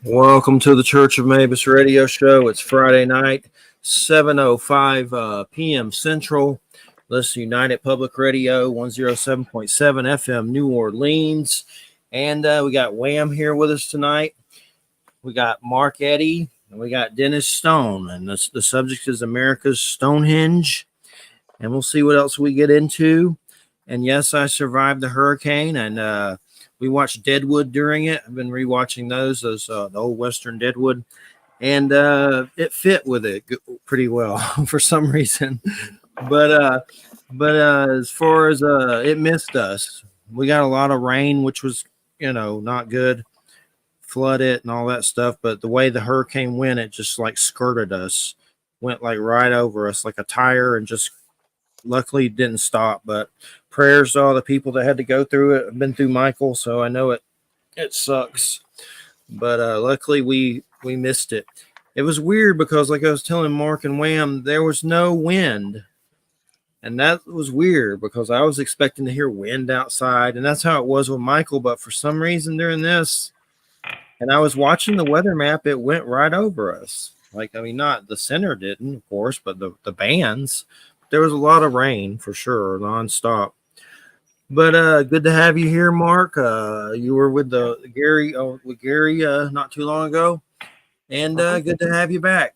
Welcome to the Church of Mabus radio show. It's Friday night, 7:05 p.m. Central. Listen, United Public Radio, 107.7 FM, New Orleans. And we got Wham here with us tonight. We got Mark Eddy, and we got Dennis Stone. And the subject is America's Stonehenge. And we'll see what else we get into. And yes, I survived the hurricane, and we watched Deadwood during it. I've been rewatching those the old Western Deadwood, and it fit with it pretty well for some reason. But as far as it missed us, we got a lot of rain, which was not good, flooded and all that stuff. But the way the hurricane went, it just like skirted us, went like right over us like a tire, and just luckily didn't stop. But prayers to all the people that had to go through it. I've been through Michael, so I know it sucks. But luckily we missed it. It was weird because, like I was telling Mark and Wham, there was no wind. And that was weird because I was expecting to hear wind outside. And that's how it was with Michael. But for some reason during this, and I was watching the weather map, it went right over us. Not the center didn't, of course, but the bands. There was a lot of rain for sure, nonstop. But good to have you here, Mark. You were with Gary not too long ago, and good to have you back.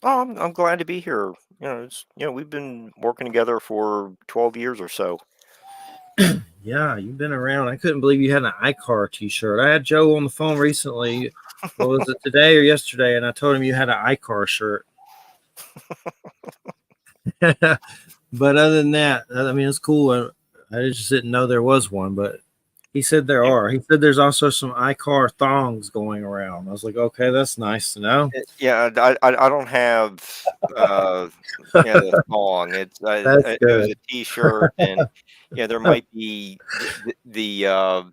Oh, I'm glad to be here. We've been working together for 12 years or so. Yeah, you've been around. I couldn't believe you had an iCar T-shirt. I had Joe on the phone recently. What was it, today or yesterday? And I told him you had an iCar shirt. But other than that, I mean, it's cool. I just didn't know there was one, but he said there are. He said there's also some iCar thongs going around. I was like, okay, that's nice to know. Yeah, I don't have the thong. It was a T-shirt, and there might be that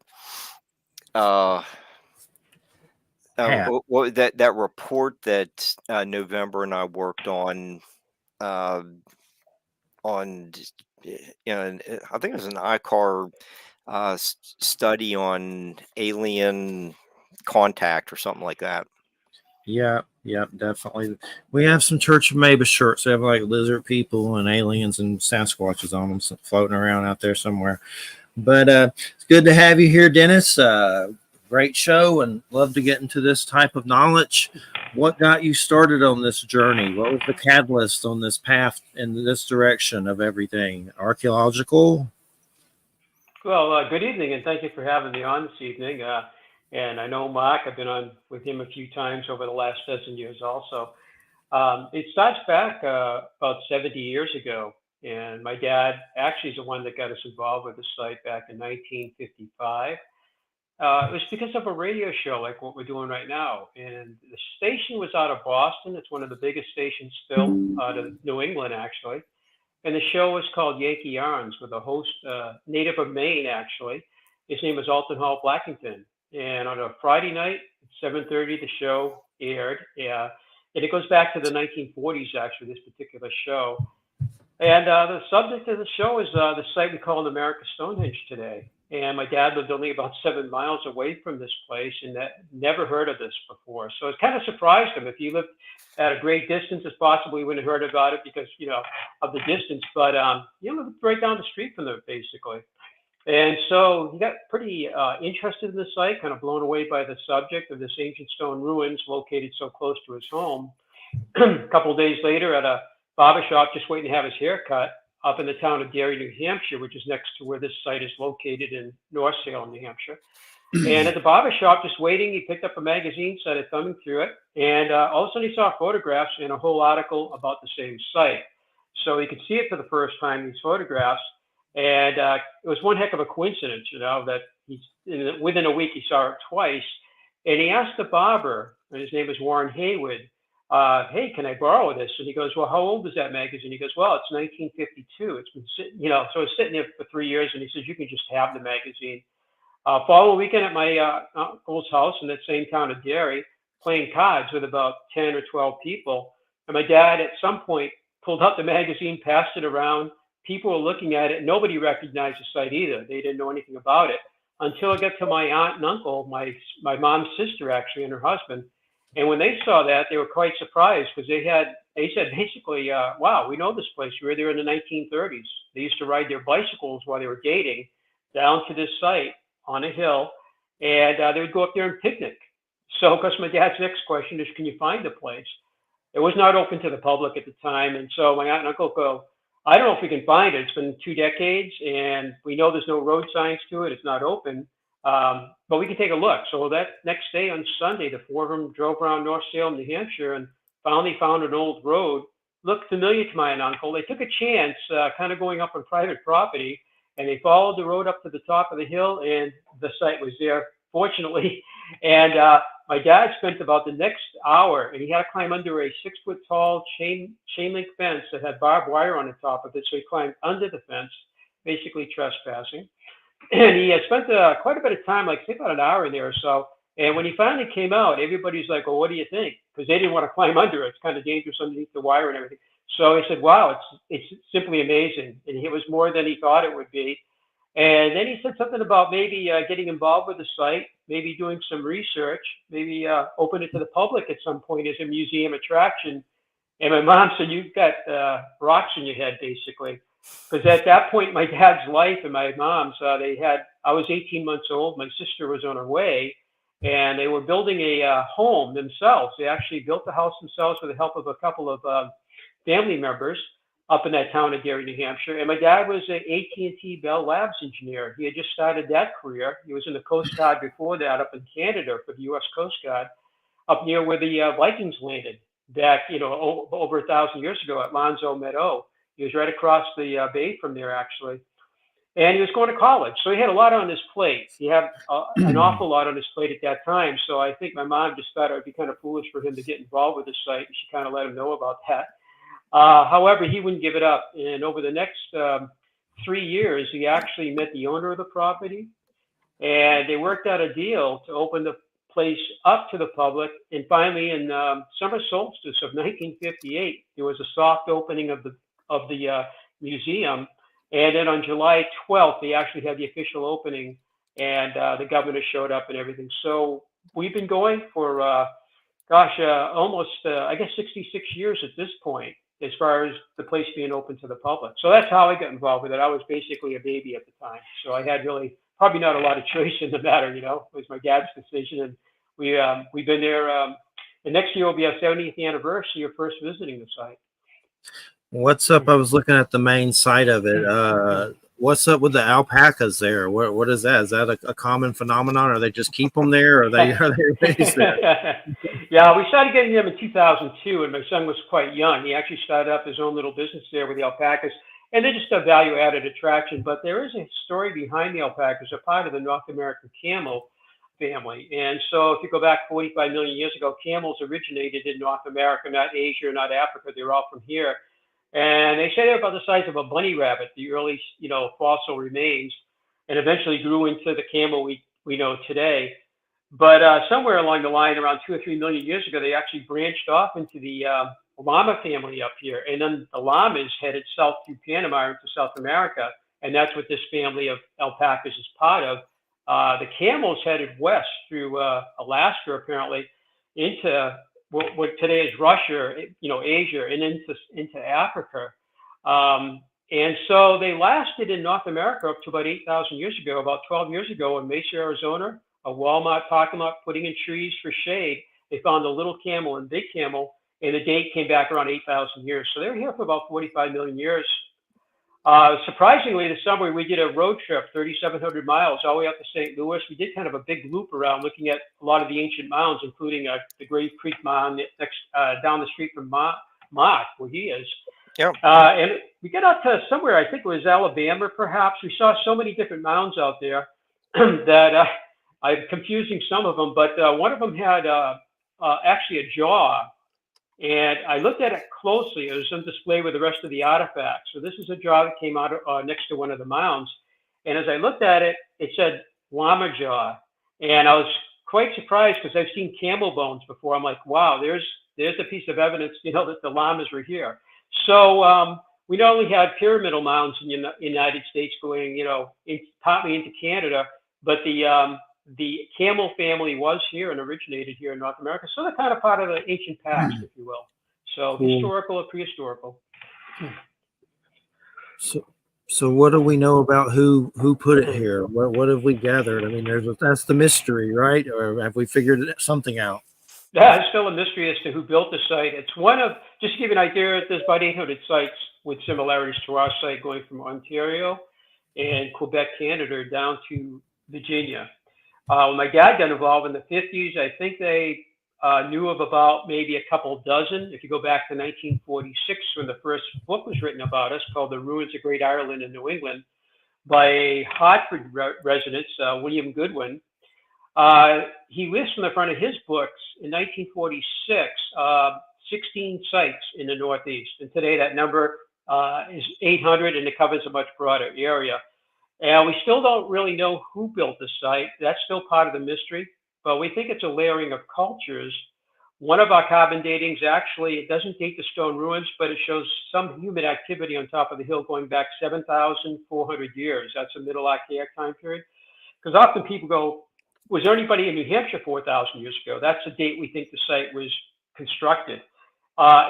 report that November and I worked on. I think it was an iCar study on alien contact or something like that. Yeah, definitely. We have some Church of Mabus shirts. They have like lizard people and aliens and Sasquatches on them floating around out there somewhere. But it's good to have you here, Dennis. Great show, and love to get into this type of knowledge. What got you started on this journey? What was the catalyst on this path in this direction of everything? Archaeological? Well, good evening, and thank you for having me on this evening. And I know Mark, I've been on with him a few times over the last dozen years also. It starts back about 70 years ago, and my dad actually is the one that got us involved with the site back in 1955. It was because of a radio show like what we're doing right now. And the station was out of Boston. It's one of the biggest stations still out of New England, actually. And the show was called Yankee Yarns with a host, native of Maine, actually. His name was Alton Hall Blackington. And on a Friday night at 7:30, the show aired. And it goes back to the 1940s, actually, this particular show. And the subject of the show is the site we call America's Stonehenge today. And my dad lived only about 7 miles away from this place and never heard of this before. So it kind of surprised him. If he lived at a great distance as possible, he wouldn't have heard about it because, of the distance. But, he lived right down the street from there, basically. And so he got pretty interested in the site, kind of blown away by the subject of this ancient stone ruins located so close to his home. A couple of days later at a barber shop, just waiting to have his hair cut up in the town of Derry, New Hampshire, which is next to where this site is located in North Salem, New Hampshire. And at the barber shop, just waiting, he picked up a magazine, started thumbing through it, and all of a sudden he saw photographs and a whole article about the same site. So he could see it for the first time, these photographs, and it was one heck of a coincidence, that within a week he saw it twice. And he asked the barber, and his name is Warren Haywood, hey, can I borrow this? And he goes, well, how old is that magazine? He goes, well, it's 1952. It's been sitting, so it's sitting there for 3 years. And he says, you can just have the magazine. Following weekend at my uncle's house in that same town of Derry, playing cards with about 10 or 12 people. And my dad at some point pulled out the magazine, passed it around. People were looking at it. Nobody recognized the site either. They didn't know anything about it until I got to my aunt and uncle, my mom's sister, actually, and her husband. And when they saw that, they were quite surprised because they said basically, wow, we know this place. We were there in the 1930s. They used to ride their bicycles while they were dating down to this site on a hill, and they would go up there and picnic. So, of course, my dad's next question is, can you find the place? It was not open to the public at the time, and so my aunt and uncle go, I don't know if we can find it. It's been 2 decades, and we know there's no road signs to it. It's not open, but we can take a look. So that next day on Sunday, the four of them drove around North Salem, New Hampshire, and finally found an old road. Looked familiar to my aunt and uncle. They took a chance, kind of going up on private property, and they followed the road up to the top of the hill, and the site was there, fortunately. And my dad spent about the next hour, and he had to climb under a 6-foot-tall chain link fence that had barbed wire on the top of it. So he climbed under the fence, basically trespassing. And he had spent quite a bit of time, like say about an hour in there or so. And when he finally came out, everybody's like, well, what do you think? Because they didn't want to climb under it. It's kind of dangerous underneath the wire and everything. So he said, wow, it's simply amazing. And it was more than he thought it would be. And then he said something about maybe getting involved with the site, maybe doing some research, maybe open it to the public at some point as a museum attraction. And my mom said, you've got rocks in your head, basically. Because at that point, my dad's life and my mom's, I was 18 months old. My sister was on her way, and they were building a home themselves. They actually built the house themselves with the help of a couple of family members up in that town of Derry, New Hampshire. And my dad was an AT&T Bell Labs engineer. He had just started that career. He was in the Coast Guard before that up in Canada for the U.S. Coast Guard, up near where the Vikings landed back, over 1,000 years ago at Lonzo Meadow. He was right across the bay from there, actually. And he was going to college. So he had a lot on his plate. He had an awful lot on his plate at that time. So I think my mom just thought it would be kind of foolish for him to get involved with the site. And she kind of let him know about that. However, he wouldn't give it up. And over the next 3 years, he actually met the owner of the property. And they worked out a deal to open the place up to the public. And finally, in summer solstice of 1958, there was a soft opening of the museum. And then on July 12th, they actually had the official opening, and the governor showed up and everything. So we've been going for, almost, 66 years at this point, as far as the place being open to the public. So that's how I got involved with it. I was basically a baby at the time. So I had really probably not a lot of choice in the matter, it was my dad's decision. And we've been there. The next year will be our 70th anniversary of first visiting the site. What's up? I was looking at the main site of it. What's up with the alpacas there? What is that? Is that a common phenomenon? Or they just keep them there? Or are they raised there? Yeah, we started getting them in 2002, and my son was quite young. He actually started up his own little business there with the alpacas, and they're just a value-added attraction. But there is a story behind the alpacas. They're part of the North American camel family. And so if you go back 45 million years ago, camels originated in North America, not Asia, not Africa. They're all from here. And they say they're about the size of a bunny rabbit, the early, fossil remains, and eventually grew into the camel we know today. But somewhere along the line, around 2 or 3 million years ago, they actually branched off into the llama family up here. And then the llamas headed south through Panama into South America. And that's what this family of alpacas is part of. The camels headed west through Alaska, apparently, into what today is Russia, Asia, and into Africa. And so they lasted in North America up to about 8,000 years ago. About 12 years ago in Mesa, Arizona, a Walmart parking lot putting in trees for shade, they found the little camel and big camel, and the date came back around 8,000 years. So they were here for about 45 million years. Surprisingly, this summer we did a road trip, 3,700 miles, all the way up to St. Louis. We did kind of a big loop around looking at a lot of the ancient mounds, including the Grave Creek Mound next down the street from Mott, where he is. Yep. And we got out to somewhere, I think it was Alabama, perhaps. We saw so many different mounds out there that I'm confusing some of them, but one of them had actually a jaw. And I looked at it closely. It was on display with the rest of the artifacts. So this is a jaw that came out next to one of the mounds. And as I looked at it, it said llama jaw. And I was quite surprised because I've seen camel bones before. I'm like, wow, there's a piece of evidence, that the llamas were here. So we not only had pyramidal mounds in the United States going, partly into Canada, but the the camel family was here and originated here in North America. So they're kind of part of the ancient past, if you will. So Cool. historical or prehistorical. So what do we know about who put it here? What have we gathered? I mean, that's the mystery, right? Or have we figured something out? Yeah, it's still a mystery as to who built the site. It's one of, just to give you an idea, there's about 800 sites with similarities to our site going from Ontario and Quebec, Canada, down to Virginia. When my dad got involved in the 50s, I think they knew of about maybe a couple dozen. If you go back to 1946, when the first book was written about us, called The Ruins of Great Ireland in New England, by a Hartford resident, William Goodwin. He lists in the front of his books in 1946, 16 sites in the Northeast. And today that number is 800, and it covers a much broader area. And we still don't really know who built the site. That's still part of the mystery, but we think it's a layering of cultures. One of our carbon datings, actually, it doesn't date the stone ruins, but it shows some human activity on top of the hill going back 7,400 years. That's a Middle Archaic time period. Because often people go, was there anybody in New Hampshire 4,000 years ago? That's the date we think the site was constructed.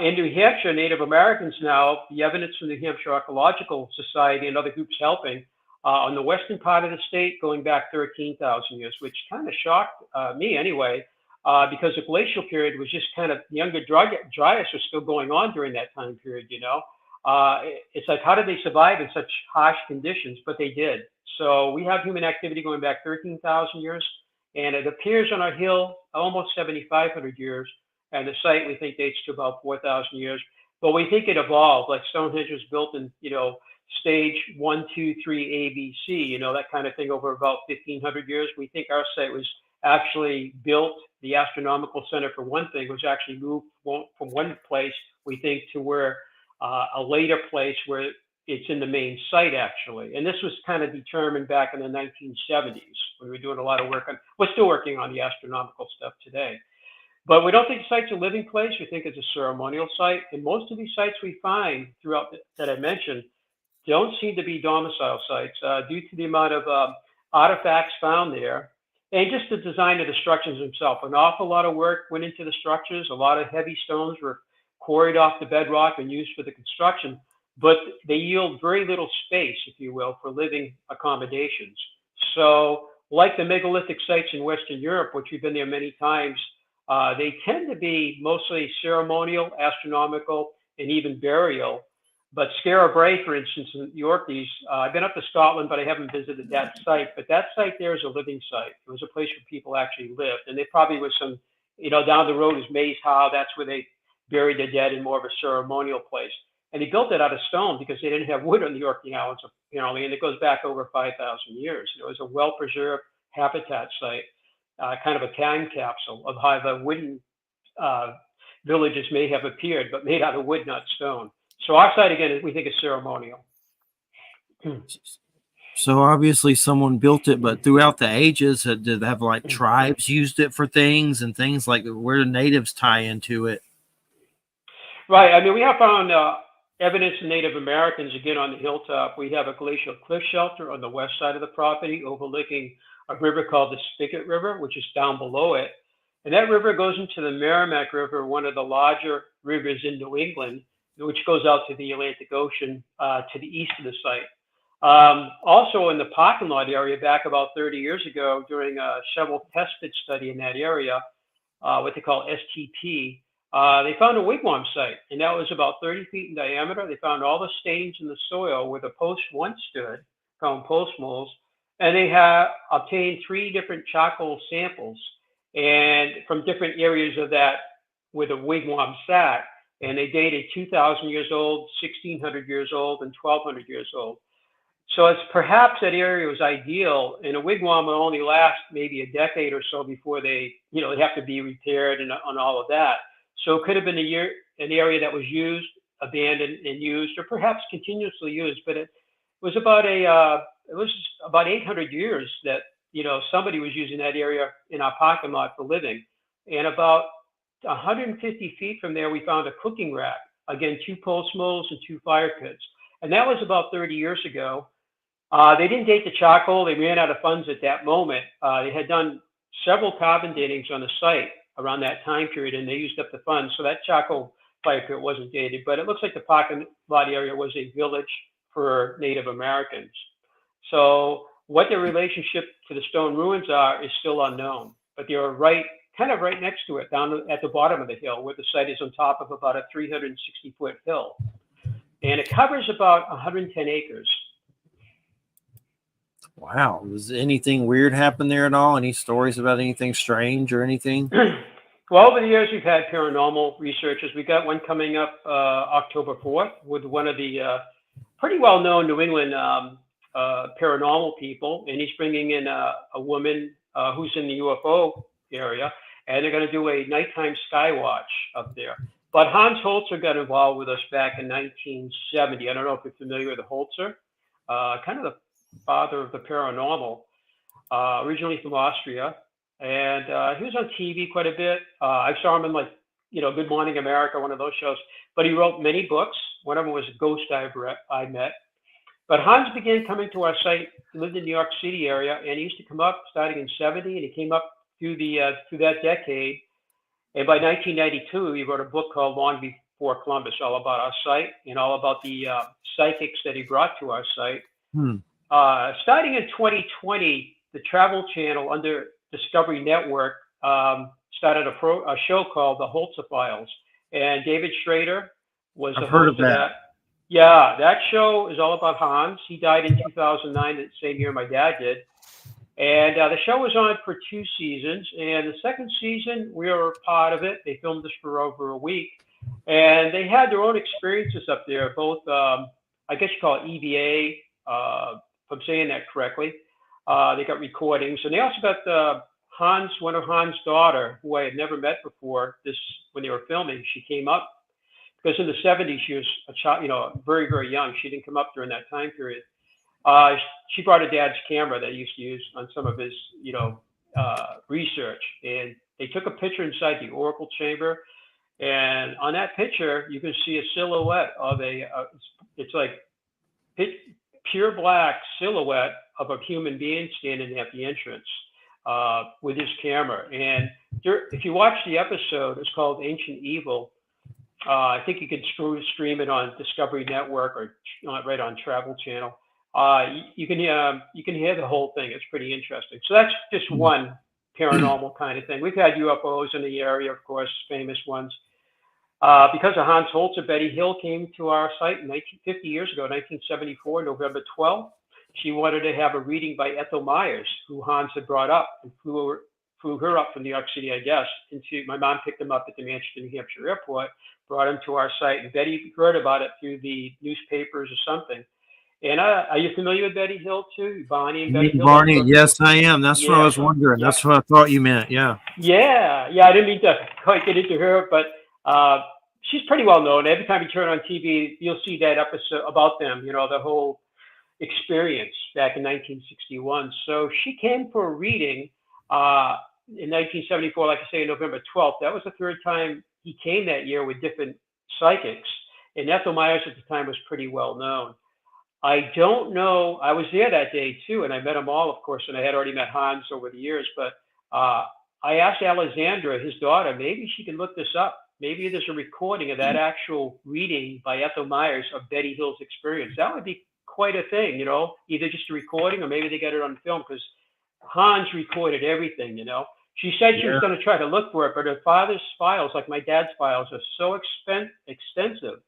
In New Hampshire, Native Americans now, the evidence from the New Hampshire Archaeological Society and other groups helping, on the western part of the state, going back 13,000 years, which kind of shocked me anyway, because the glacial period was just kind of, younger dryas was still going on during that time period, you know. It's like, how did they survive in such harsh conditions? But they did. So we have human activity going back 13,000 years, and it appears on our hill almost 7,500 years, and the site we think dates to about 4,000 years. But we think it evolved, like Stonehenge was built in, you know, stage 1, 2, 3, ABC, you know, that kind of thing over about 1,500 years. We think our site was actually built, the astronomical center for one thing was actually moved from one place, we think, to where a later place where it's in the main site actually. And this was kind of determined back in the 1970s when we were doing a lot of work on, we're still working on the astronomical stuff today. But we don't think the site's a living place. We think it's a ceremonial site. And most of these sites we find throughout that I mentioned don't seem to be domicile sites due to the amount of artifacts found there and just the design of the structures themselves. An awful lot of work went into the structures. A lot of heavy stones were quarried off the bedrock and used for the construction, but they yield very little space, if you will, for living accommodations. So like the megalithic sites in Western Europe, which we've been there many times, they tend to be mostly ceremonial, astronomical, and even burial. But Skara Brae, for instance, in the Orkneys, I've been up to Scotland, but I haven't visited that site. But that site there is a living site. It was a place where people actually lived. And they probably was some, you know, down the road is Maze Howe. That's where they buried the dead in more of a ceremonial place. And he built it out of stone because they didn't have wood on the Orkney Islands, apparently, and it goes back over 5,000 years. It was a well-preserved habitat site, kind of a time capsule of how the wooden villages may have appeared, but made out of wood, not stone. So our site, again, we think is ceremonial. So obviously someone built it, but throughout the ages, did they have like tribes used it for things and things like where do natives tie into it? Right. I mean, we have found evidence of Native Americans, again, on the hilltop. We have a glacial cliff shelter on the west side of the property overlooking a river called the Spigot River, which is down below it. And that river goes into the Merrimack River, one of the larger rivers in New England, which goes out to the Atlantic Ocean to the east of the site. Also in the parking lot area, back about 30 years ago, during a shovel test pit study in that area, what they call STP, they found a wigwam site, and that was about 30 feet in diameter. They found all the stains in the soil where the post once stood, found post moles, and they have obtained 3 different charcoal samples and from different areas of that where the wigwam sat. And they dated 2,000 years old, 1,600 years old, and 1,200 years old. So it's perhaps that area was ideal, and a wigwam will only last maybe a decade or so before they, you know, they have to be repaired and all of that. So it could have been an area that was used, abandoned, and used, or perhaps continuously used. But it was about 800 years that, you know, somebody was using that area in our parking lot for living, and about 150 feet from there, we found a cooking rack. Again, 2 post moles and 2 fire pits. And that was about 30 years ago. They didn't date the charcoal. They ran out of funds at that moment. They had done several carbon datings on the site around that time period, and they used up the funds. So that charcoal fire pit wasn't dated, but it looks like the parking lot area was a village for Native Americans. So what their relationship to the stone ruins are is still unknown, but they are kind of right next to it, down at the bottom of the hill, where the site is on top of about a 360-foot hill. And it covers about 110 acres. Wow. Was anything weird happen there at all? Any stories about anything strange or anything? Well, over the years, we've had paranormal researchers. We got one coming up October 4th with one of the pretty well-known New England paranormal people, and he's bringing in a woman who's in the UFO area, and they're going to do a nighttime sky watch up there. But Hans Holzer got involved with us back in 1970. I don't know if you're familiar with the Holzer, kind of the father of the paranormal, originally from Austria. And he was on TV quite a bit. I saw him in Good Morning America, one of those shows. But he wrote many books. One of them was Ghost I Met. But Hans began coming to our site. He lived in the New York City area, and he used to come up starting in '70, and he came up through that decade. And by 1992, he wrote a book called Long Before Columbus, all about our site and all about the psychics that he brought to our site. Starting in 2020, the Travel Channel under Discovery Network started a show called The Holzer Files, and David Schrader was the host of that. Yeah, that show is all about Hans. He died in 2009, the same year my dad did. And the show was on for 2 seasons, and the second season, we were part of it. They filmed this for over a week, and they had their own experiences up there, both, I guess you call it EVA, if I'm saying that correctly. They got recordings, and they also got one of Hans' daughter, who I had never met before. When they were filming, she came up because in the '70s she was a child, very, very young. She didn't come up during that time period. She brought her dad's camera that he used to use on some of his, research, and they took a picture inside the Oracle chamber. And on that picture, you can see a silhouette of it's like pure black silhouette of a human being standing at the entrance with his camera. And if you watch the episode, it's called Ancient Evil. I think you can stream it on Discovery Network or right on Travel Channel. You can hear the whole thing. It's pretty interesting. So that's just one paranormal kind of thing. We've had UFOs in the area, of course, famous ones. Because of Hans Holzer, Betty Hill came to our site 50 years ago, 1974, November 12th. She wanted to have a reading by Ethel Myers, who Hans had brought up, and flew her up from New York City, I guess. My mom picked him up at the Manchester, New Hampshire airport, brought him to our site, and Betty heard about it through the newspapers or something. And are you familiar with Betty Hill too? Barney and Betty Hill? Barney, yes, I am. That's what I was wondering. Yeah. That's what I thought you meant. Yeah. Yeah. I didn't mean to quite get into her, but she's pretty well known. Every time you turn on TV, you'll see that episode about them. The whole experience back in 1961. So she came for a reading in 1974, like I say, November 12th. That was the third time he came that year with different psychics. And Ethel Myers at the time was pretty well known. I don't know. I was there that day too, and I met them all, of course, and I had already met Hans over the years. But I asked Alexandra, his daughter, maybe she can look this up. Maybe there's a recording of that actual reading by Ethel Myers of Betty Hill's experience. That would be quite a thing, either just a recording or maybe they got it on film, because Hans recorded everything, She said she was going to try to look for it, but her father's files, like my dad's files, are so extensive.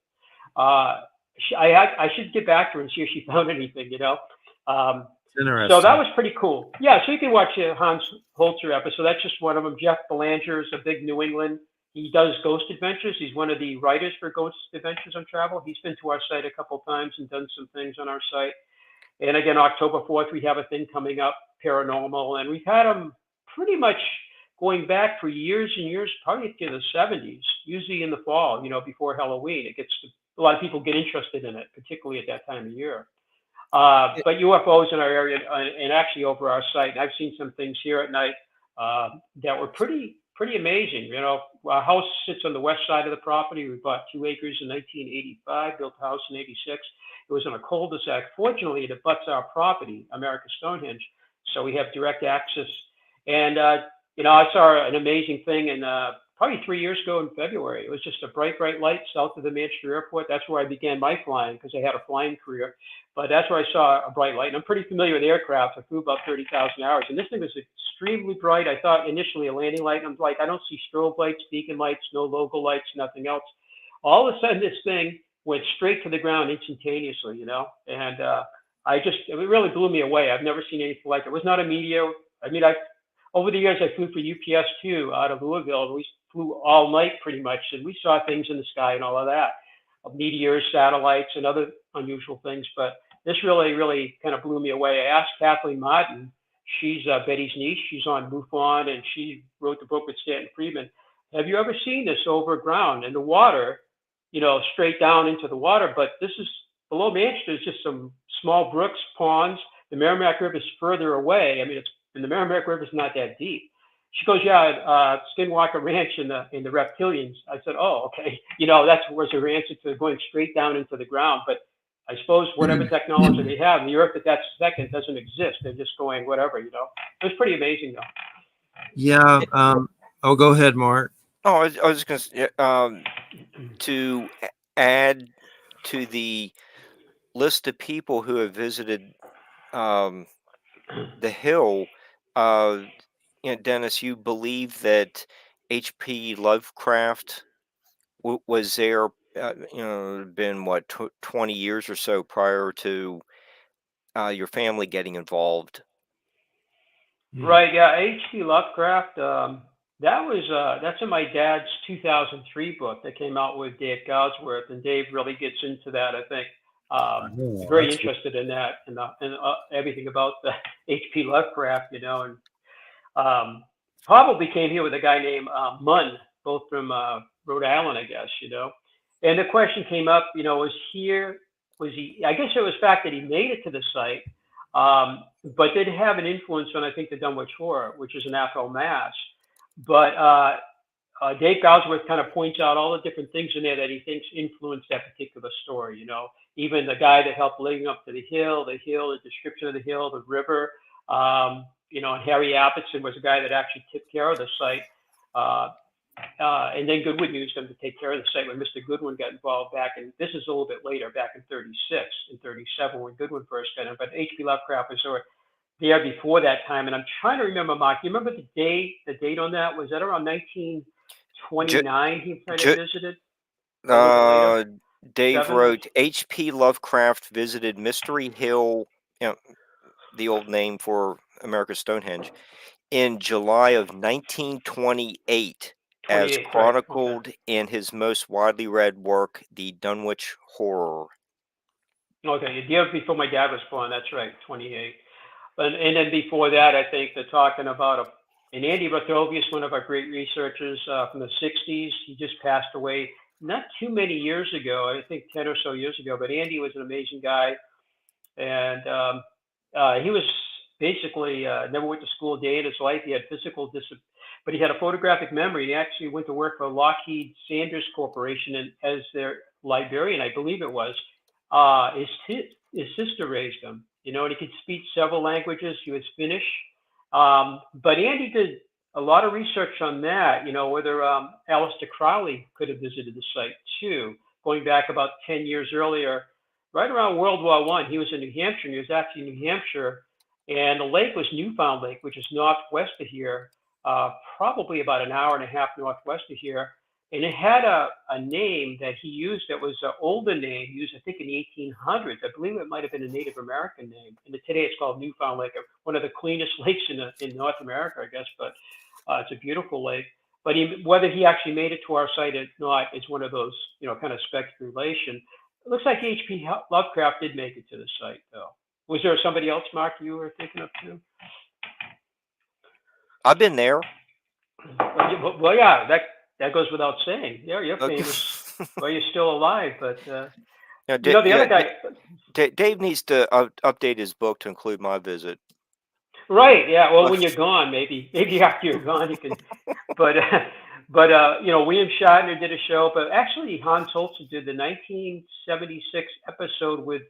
I should get back to her and see if she found anything, Interesting. So that was pretty cool. Yeah, so you can watch the Hans Holzer episode. That's just one of them. Jeff Belanger is a big New England. He does Ghost Adventures. He's one of the writers for Ghost Adventures on Travel. He's been to our site a couple times and done some things on our site. And again, October 4th, we have a thing coming up, paranormal. And we've had them pretty much going back for years and years, probably to the 70s, usually in the fall, before Halloween. A lot of people get interested in it, particularly at that time of year. But UFOs in our area and actually over our site, and I've seen some things here at night. that were pretty amazing. You know, our house sits on the west side of the property. We bought 2 acres in 1985, built a house in '86. It was in a cul-de-sac. Fortunately, it abuts our property, America Stonehenge, so we have direct access. And you know, I saw an amazing thing in probably 3 years ago in February. It was just a bright light south of the Manchester airport. That's where I began my flying because I had a flying career. But that's where I saw a bright light. And I'm pretty familiar with aircraft. I flew about 30,000 hours. And this thing was extremely bright. I thought initially a landing light. I'm like, I don't see strobe lights, beacon lights, no logo lights, nothing else. All of a sudden, this thing went straight to the ground instantaneously, you know? And it really blew me away. I've never seen anything like it. It was not a meteor. I mean, over the years, I flew for UPS too out of Louisville. We flew all night pretty much, and we saw things in the sky and all of that, meteors, satellites, and other unusual things. But this really kind of blew me away. I asked Kathleen Martin. She's Betty's niece. She's on MUFON, and she wrote the book with Stanton Friedman. Have you ever seen this over ground in the water, you know, straight down into the water? But this is below Manchester. There's just some small brooks, ponds. The Merrimack River is further away. I mean, and the Merrimack River is not that deep. She goes, yeah, Skinwalker Ranch in the reptilians. I said, oh, okay. You know, that was her answer to going straight down into the ground. But I suppose whatever technology they have, the Earth at that second doesn't exist. They're just going whatever, you know. It was pretty amazing, though. Yeah. Go ahead, Mark. Oh, I was going to to add to the list of people who have visited the hill. You know, Dennis, you believe that H.P. Lovecraft was there? You know, been what 20 years or so prior to your family getting involved. Right. Yeah. H.P. Lovecraft. That's in my dad's 2003 book that came out with Dave Goudsworth, and Dave really gets into that. I think very interested in that and everything about the H.P. Lovecraft, you know, and probably came here with a guy named Munn, both from Rhode Island, I guess, you know. And the question came up, you know, was he? I guess it was the fact that he made it to the site, but did have an influence on, I think, the Dunwich Horror, which is an Afro mass. But Dave Goudsworth kind of points out all the different things in there that he thinks influenced that particular story. You know, even the guy that helped leading up to the description of the hill, the river. You know, and Harry Appleton was a guy that actually took care of the site. And then Goodwin used him to take care of the site when Mr. Goodwin got involved this is a little bit later, back in 36 and 37 when Goodwin first got in. But H.P. Lovecraft was there before that time. And I'm trying to remember, Mark, you remember the date on that? Was that around 1929 he might have visited? Dave wrote, H.P. Lovecraft visited Mystery Hill, you know, the old name for America's Stonehenge, in July of 1928, as chronicled in his most widely read work, The Dunwich Horror. Okay, the year before my dad was born, that's right, 28. And then before that, I think they're talking about and Andy Rothovius, one of our great researchers from the 60s, he just passed away not too many years ago, I think 10 or so years ago, but Andy was an amazing guy. And he was basically never went to school a day in his life. He had physical disability, but he had a photographic memory. He actually went to work for Lockheed Sanders Corporation as their librarian, I believe it was. His sister raised him, you know, and he could speak several languages. He was Finnish. But Andy did a lot of research on that, you know, whether Aleister Crowley could have visited the site too, going back about 10 years earlier, right around World War I. He was in New Hampshire, and he was actually in New Hampshire, and the lake was Newfound Lake, which is northwest of here, probably about an hour and a half northwest of here. And it had a name that he used that was an older name, used, I think, in the 1800s. I believe it might have been a Native American name. And today it's called Newfound Lake, one of the cleanest lakes in North America, I guess. But it's a beautiful lake. But whether he actually made it to our site or not is one of those, you know, kind of speculation. It looks like H.P. Lovecraft did make it to the site, though. Was there somebody else, Mark, you were thinking of too? I've been there. Well, yeah, that goes without saying. Yeah, you're famous. Well, you're still alive, but other guy. Dave needs to update his book to include my visit. Right. Yeah. Well, when you're gone, maybe after you're gone, you can. But William Shatner did a show, but actually Hans Holzer did the 1976 episode with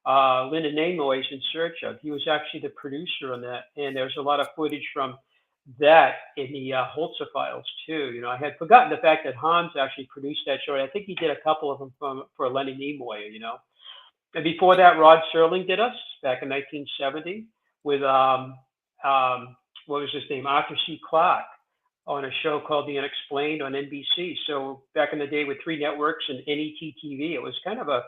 Linda Nimoy's In Search Of. He was actually the producer on that, and there's a lot of footage from that in the Holzer files too. I had forgotten the fact that Hans actually produced that show. I think he did a couple of them for Lenny Nimoy. And before that, Rod Serling did us back in 1970 with what was his name, Arthur C. Clarke, on a show called The Unexplained on NBC. So back in the day with three networks and NET TV, it was kind of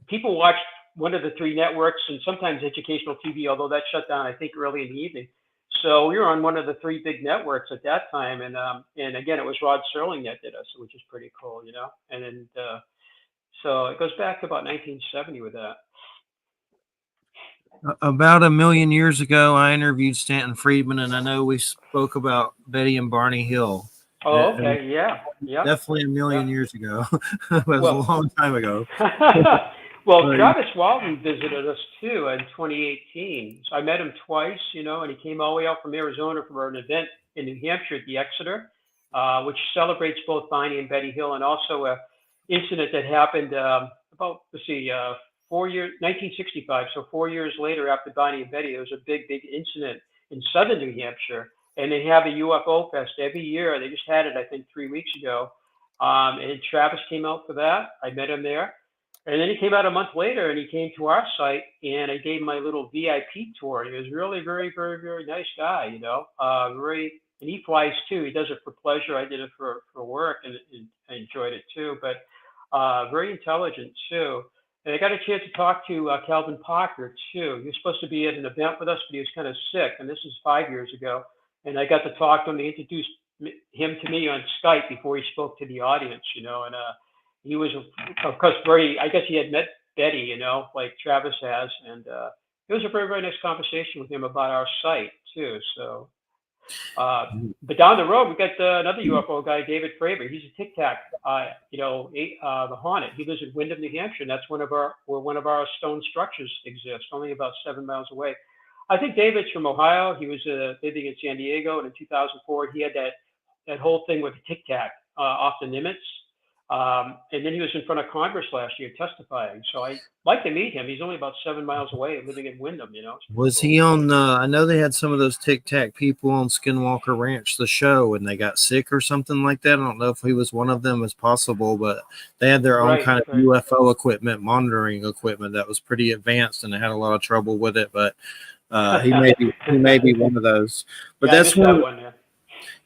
people watched one of the three networks and sometimes educational TV, although that shut down, I think, early in the evening. So we were on one of the three big networks at that time. And again, it was Rod Serling that did us, which is pretty cool, And then, so it goes back to about 1970 with that. About 1,000,000 years ago, I interviewed Stanton Friedman, and I know we spoke about Betty and Barney Hill. Oh, okay. Yeah. Definitely 1,000,000 years ago. It was a long time ago. Well, Travis Walton visited us too in 2018. So I met him twice, and he came all the way out from Arizona for an event in New Hampshire at the Exeter, which celebrates both Barney and Betty Hill, and also a incident that happened about, 1965. So 4 years later, after Barney and Betty, there was a big incident in southern New Hampshire, and they have a UFO fest every year. They just had it, I think, 3 weeks ago, and Travis came out for that. I met him there, and then he came out a month later, and he came to our site, and I gave him my little VIP tour. He was really very, very, very nice guy, and he flies too. He does it for pleasure. I did it for work, and I enjoyed it too. But very intelligent too. And I got a chance to talk to Calvin Parker too. He was supposed to be at an event with us, but he was kind of sick, and this is 5 years ago. And I got to talk to him. They introduced him to me on Skype before he spoke to the audience, and he was, of course, I guess he had met Betty, like Travis has, and it was a very, very nice conversation with him about our site too. So, but down the road, we got another UFO guy, David Fravor. He's a Tic Tac, the Haunted. He lives in Windham, New Hampshire, and that's where one of our stone structures exists, only about 7 miles away. I think David's from Ohio. He was living in San Diego, and in 2004, he had that whole thing with the Tic Tac off the Nimitz. And then he was in front of Congress last year testifying. So I'd like to meet him. He's only about 7 miles away, living in Windham, Was he on, I know they had some of those Tic Tac people on Skinwalker Ranch, the show, and they got sick or something like that. I don't know if he was one of them as possible, but they had their own kind of UFO equipment, monitoring equipment that was pretty advanced, and they had a lot of trouble with it. But he may be one of those. But yeah, that's one.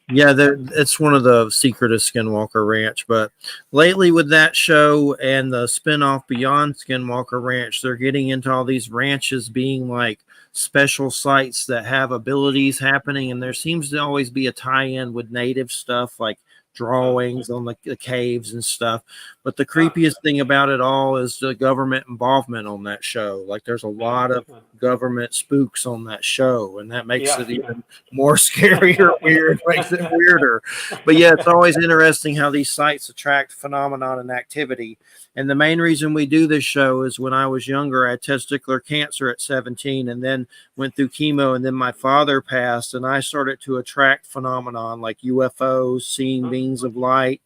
Yeah, it's one of the secret of Skinwalker Ranch. But lately with that show and the spinoff Beyond Skinwalker Ranch, they're getting into all these ranches being like special sites that have abilities happening. And there seems to always be a tie-in with native stuff like drawings on the caves and stuff. But the creepiest thing about it all is the government involvement on that show. Like there's a lot of government spooks on that show, and that makes it even more scary or weird, makes it weirder. But yeah, it's always interesting how these sites attract phenomenon and activity. And the main reason we do this show is when I was younger, I had testicular cancer at 17 and then went through chemo, and then my father passed, and I started to attract phenomenon like UFOs, seeing beings of light.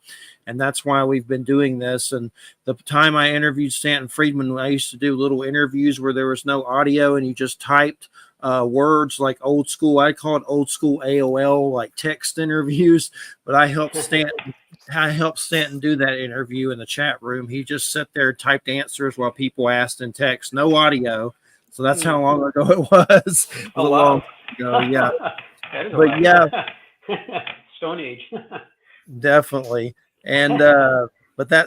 And that's why we've been doing this. And the time I interviewed Stanton Friedman, I used to do little interviews where there was no audio and you just typed words like old school. I call it old school AOL, like text interviews. But I helped Stanton do that interview in the chat room. He just sat there, typed answers while people asked in text, no audio. So that's how long ago it was. Oh, wow. Long ago, yeah. But yeah, Stone Age. Definitely. And but the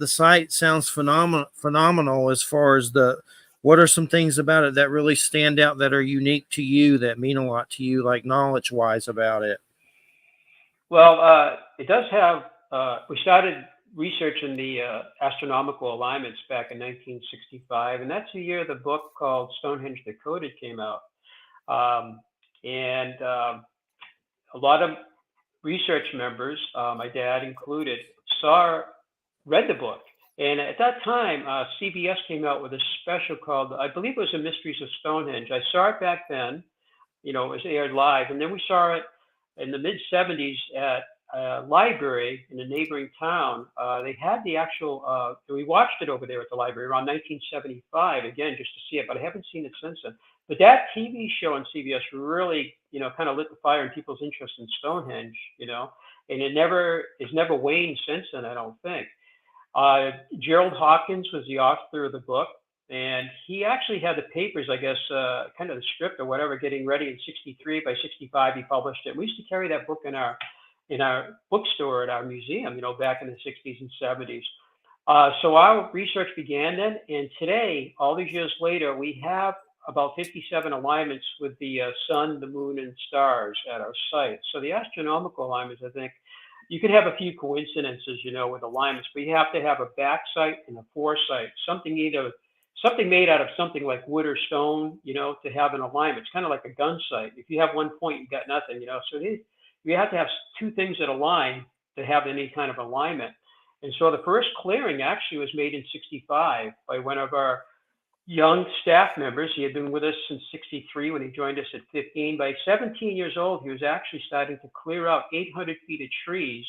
site sounds phenomenal as far as what are some things about it that really stand out that are unique to you, that mean a lot to you, like knowledge wise about it? Well, it does have, we started researching the astronomical alignments back in 1965, and that's the year the book called Stonehenge Decoded came out. And a lot of research members, my dad included, read the book. And at that time, CBS came out with a special called, I believe it was The Mysteries of Stonehenge. I saw it back then. it was aired live. And then we saw it in the mid 70s at a library in a neighboring town. They had the actual, we watched it over there at the library around 1975, again, just to see it, but I haven't seen it since then. But that TV show on CBS really, kind of lit the fire in people's interest in Stonehenge, and it's never waned since then, I don't think. Gerald Hawkins was the author of the book, and he actually had the papers, I guess, kind of the script or whatever, getting ready in 63. By 65, he published it. We used to carry that book in our bookstore at our museum, back in the 60s and 70s. So our research began then, and today, all these years later, we have about 57 alignments with the sun, the moon, and stars at our site. So the astronomical alignments, I think, you could have a few coincidences, with alignments, but you have to have a back site and a foresight, something made out of something like wood or stone, to have an alignment. It's kind of like a gun sight. If you have one point, you've got nothing, So you have to have two things that align to have any kind of alignment. And so the first clearing actually was made in 65 by one of our young staff members. He had been with us since 63 when he joined us at 15. By 17 years old, he was actually starting to clear out 800 feet of trees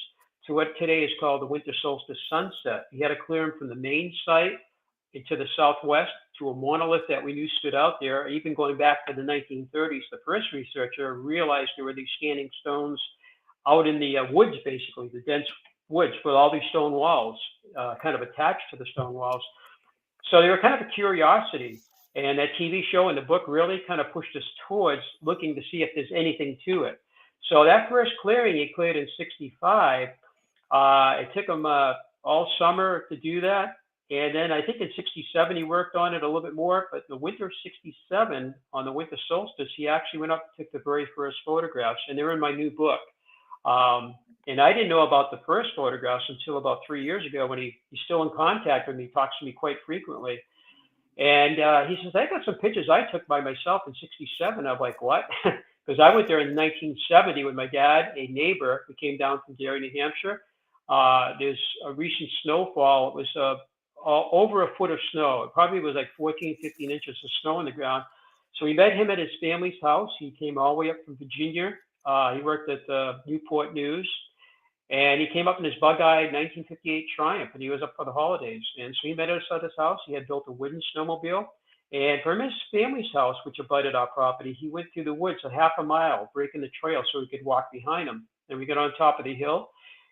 to what today is called the winter solstice sunset. He had to clear them from the main site into the southwest to a monolith that we knew stood out there. Even going back to the 1930s, the first researcher realized there were these standing stones out in the woods, basically, the dense woods with all these stone walls kind of attached to the stone walls. So they were kind of a curiosity. And that TV show and the book really kind of pushed us towards looking to see if there's anything to it. So that first clearing he cleared in 65, it took him all summer to do that. And then I think in 67, he worked on it a little bit more, but the winter of 67, on the winter solstice, he actually went up and took the very first photographs, and they're in my new book. And I didn't know about the first photographs until about 3 years ago when he's still in contact with me, talks to me quite frequently. And he says, I got some pictures I took by myself in 67. I'm like, what? Because I went there in 1970 with my dad, a neighbor who came down from Gary, New Hampshire. There's a recent snowfall. It was over a foot of snow. It probably was like 14, 15 inches of snow on the ground. So we met him at his family's house. He came all the way up from Virginia. He worked at the Newport News. And he came up in his bug-eyed 1958 Triumph, and he was up for the holidays. And so he met us at his house. He had built a wooden snowmobile. And from his family's house, which abutted our property, he went through the woods a half a mile, breaking the trail so we could walk behind him. And we got on top of the hill.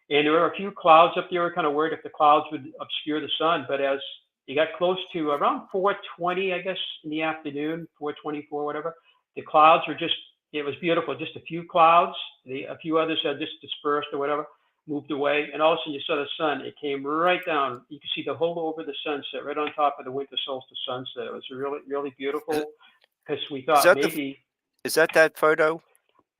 And there were a few clouds up there. We were kind of worried if the clouds would obscure the sun. But as he got close to around 4:20, I guess, in the afternoon, 4:24, whatever, the clouds were it was beautiful. Just a few clouds. A few others had just dispersed or whatever, moved away. And all of a sudden you saw the sun. It came right down. You could see the whole over the sunset, right on top of the winter solstice sunset. It was really, really beautiful because we thought is that photo?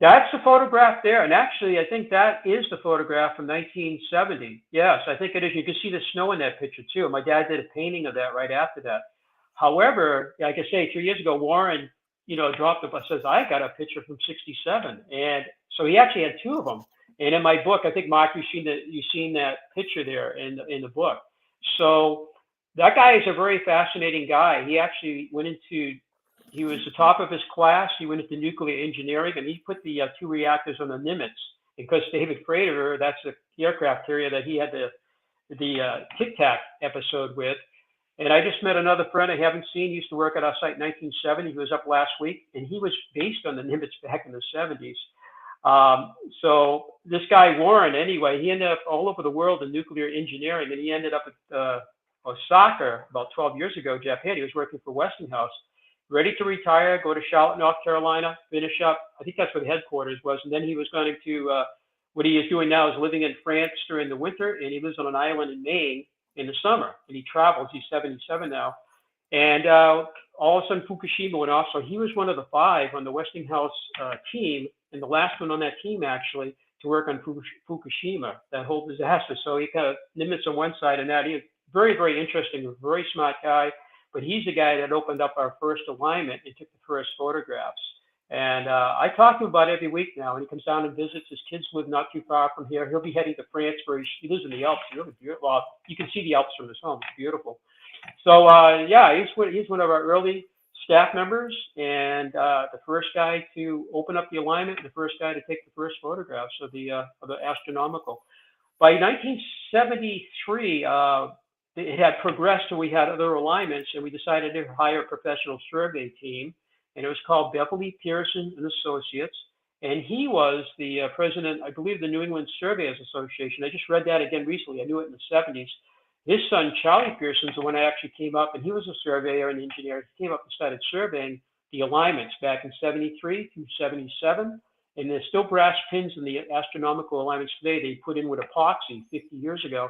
That's the photograph there. And actually, I think that is the photograph from 1970. Yes, I think it is. You can see the snow in that picture, too. My dad did a painting of that right after that. However, like I say, 2 years ago, Warren, dropped it, says, I got a picture from 67. And so he actually had two of them. And in my book, I think, Mark, you've seen that picture there in the book. So that guy is a very fascinating guy. He actually he was the top of his class. He went into nuclear engineering, and he put the two reactors on the Nimitz. Because David Frater, that's the aircraft carrier that he had the Tic Tac episode with. And I just met another friend I haven't seen. He used to work at our site in 1970. He was up last week, and he was based on the Nimitz back in the 70s. So this guy, Warren, anyway, he ended up all over the world in nuclear engineering, and he ended up at Osaka about 12 years ago, Japan. He was working for Westinghouse, ready to retire, go to Charlotte, North Carolina, finish up. I think that's where the headquarters was. And then he was going to, what he is doing now is living in France during the winter, and he lives on an island in Maine in the summer. And he travels. He's 77 now. And all of a sudden, Fukushima went off. So he was one of the 5 on the Westinghouse team, and the last one on that team, actually, to work on Fukushima, that whole disaster. So he kind of Nimitz on one side and that. He's very, very interesting, very smart guy. But he's the guy that opened up our first alignment and took the first photographs. And I talk to him about every week now. And he comes down and visits. His kids live not too far from here. He'll be heading to France, where he lives in the Alps. Really beautiful. Well, you can see the Alps from his home. It's beautiful. So, yeah, he's one of our early staff members, and the first guy to open up the alignment, the first guy to take the first photographs of the astronomical. By 1973, it had progressed, and we had other alignments, and we decided to hire a professional survey team, and it was called Beverly Pearson and Associates, and he was the president, I believe, the New England Surveyors Association. I just read that again recently. I knew it in the 70s. His son, Charlie Pearson's the one that actually came up, and he was a surveyor and engineer. He came up and started surveying the alignments back in 73 through 77. And there's still brass pins in the astronomical alignments today they put in with epoxy 50 years ago.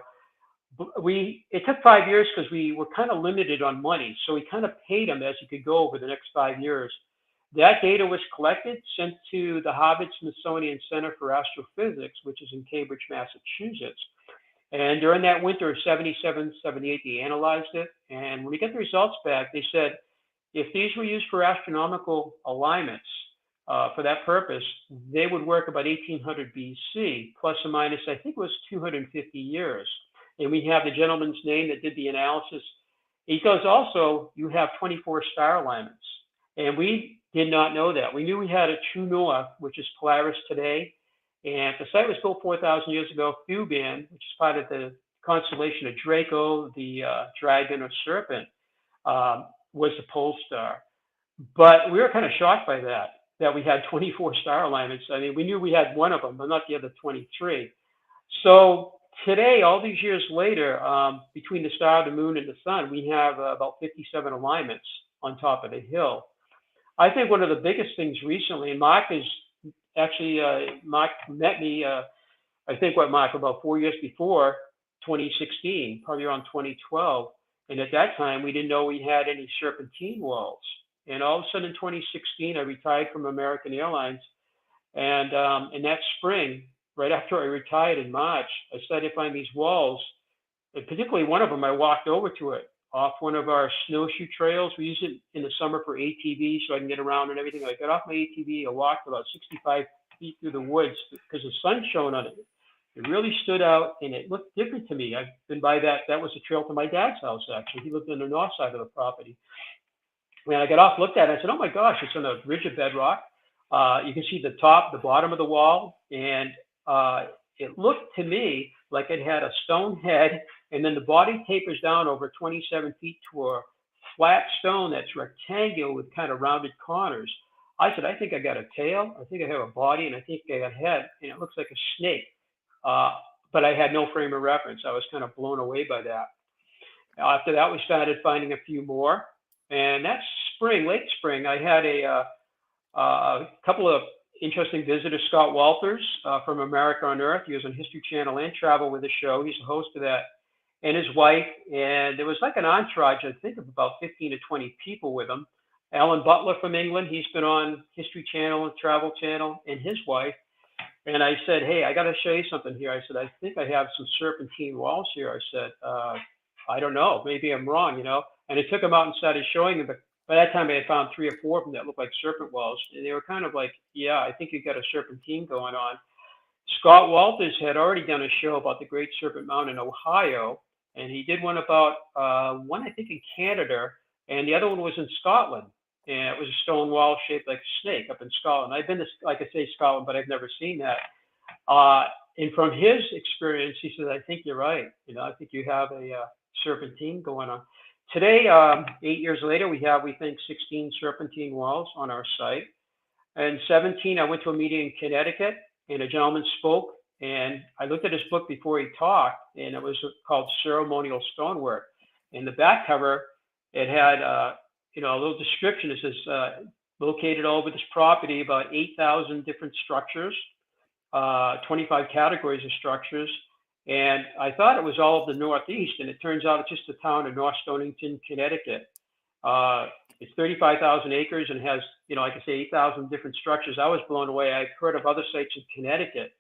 It took 5 years because we were kind of limited on money. So we kind of paid them as you could go over the next 5 years. That data was collected, sent to the Harvard-Smithsonian Center for Astrophysics, which is in Cambridge, Massachusetts. And during that winter of 77, 78, they analyzed it. And when we get the results back, they said, if these were used for astronomical alignments for that purpose, they would work about 1800 BC, plus or minus, I think it was 250 years. And we have the gentleman's name that did the analysis. He goes, also, you have 24 star alignments. And we did not know that. We knew we had a true north, which is Polaris today. And the site was built 4,000 years ago. Thuban, which is part of the constellation of Draco, the dragon or serpent, was the pole star. But we were kind of shocked by that we had 24 star alignments. I mean, we knew we had one of them, but not the other 23. So today, all these years later, between the star, the moon, and the sun, we have about 57 alignments on top of the hill. I think one of the biggest things recently, and Mark is actually, Mark met me, I think Mark, about 4 years before 2016, probably around 2012. And at that time, we didn't know we had any serpentine walls. And all of a sudden in 2016, I retired from American Airlines. And in that spring, right after I retired in March, I started to find these walls. And particularly one of them, I walked over to it off one of our snowshoe trails. We use it in the summer for ATV so I can get around and everything. I got off my ATV, I walked about 65 feet through the woods because the sun shone on it. It really stood out and it looked different to me. I've been by that. That was a trail to my dad's house, actually. He lived on the north side of the property. When I got off, looked at it, I said, oh my gosh, it's on a ridge of bedrock. You can see the top, the bottom of the wall, and it looked to me like it had a stone head, and then the body tapers down over 27 feet to a flat stone that's rectangular with kind of rounded corners. I said, I think I got a tail, I think I have a body, and I think I got a head, and it looks like a snake. But I had no frame of reference. I was kind of blown away by that. After that, we started finding a few more. And that spring, late spring, I had a couple of interesting visitors. Scott Walters from America on Earth. He was on History Channel and Travel with the Show. He's the host of that, and his wife. And there was like an entourage, I think, of about 15 to 20 people with him. Alan Butler from England. He's been on History Channel and Travel Channel, and his wife. And I said, hey, I got to show you something here. I said, I think I have some serpentine walls here. I said, I don't know. Maybe I'm wrong, you know. And I took them out and started showing them. But by that time, I had found 3 or 4 of them that looked like serpent walls. And they were kind of like, yeah, I think you've got a serpentine going on. Scott Walters had already done a show about the Great Serpent Mound in Ohio. And he did one about one, I think, in Canada. And the other one was in Scotland. And it was a stone wall shaped like a snake up in Scotland. I've been to, like I say, Scotland, but I've never seen that. And from his experience, he said, I think you're right. You know, I think you have a serpentine going on. Today, 8 years later, we have, we think, 16 serpentine walls on our site. And 17, I went to a meeting in Connecticut, and a gentleman spoke, and I looked at his book before he talked, and it was called Ceremonial Stonework. In the back cover, it had, a little description. It says, located all over this property, about 8,000 different structures, 25 categories of structures. And I thought it was all of the Northeast, and it turns out it's just the town of North Stonington, Connecticut. It's 35,000 acres and has, like I say, 8,000 different structures. I was blown away. I've heard of other sites in Connecticut,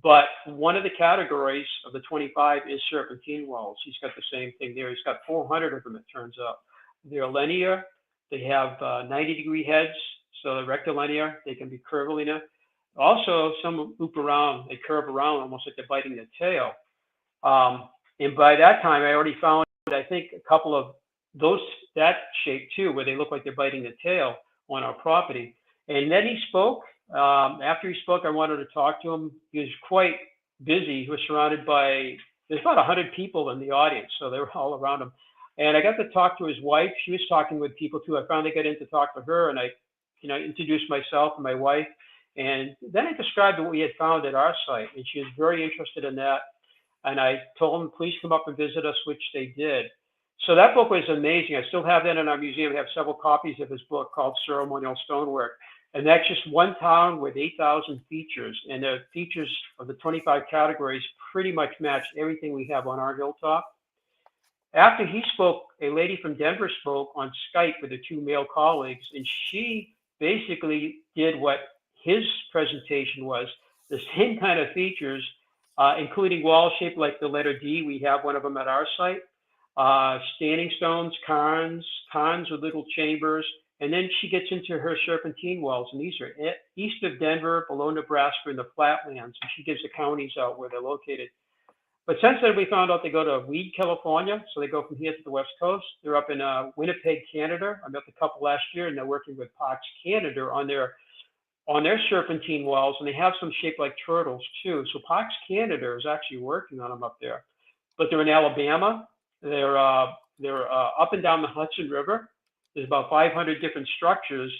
but one of the categories of the 25 is serpentine walls. He's got the same thing there. He's got 400 of them, it turns out. They're linear. They have 90-degree heads, so they're rectilinear. They can be curvilinear. Also, some loop around. They curve around almost like they're biting their tail. And by that time, I already found, I think, a couple of those that shape too, where they look like they're biting the tail on our property. And then he spoke. After he spoke, I wanted to talk to him. He was quite busy. He was surrounded by, there's about 100 people in the audience, so they were all around him. And I got to talk to his wife. She was talking with people too. I finally got in to talk to her, and I, introduced myself and my wife. And then I described what we had found at our site, and she was very interested in that. And I told them, please come up and visit us, which they did. So that book was amazing. I still have that in our museum. We have several copies of his book called Ceremonial Stonework. And that's just one town with 8,000 features. And the features of the 25 categories pretty much match everything we have on our hilltop. After he spoke, a lady from Denver spoke on Skype with her two male colleagues, and she basically did what his presentation was, the same kind of features, including walls shaped like the letter D. We have one of them at our site. Standing stones, cairns with little chambers, and then she gets into her serpentine walls, and these are east of Denver, below Nebraska, in the flatlands, and she gives the counties out where they're located. But since then, we found out they go to Weed, California, so they go from here to the West Coast. They're up in Winnipeg, Canada. I met the couple last year, and they're working with Parks Canada on their serpentine walls, and they have some shaped like turtles too. So Parks Canada is actually working on them up there. But they're in Alabama. They're up and down the Hudson River. There's about 500 different structures,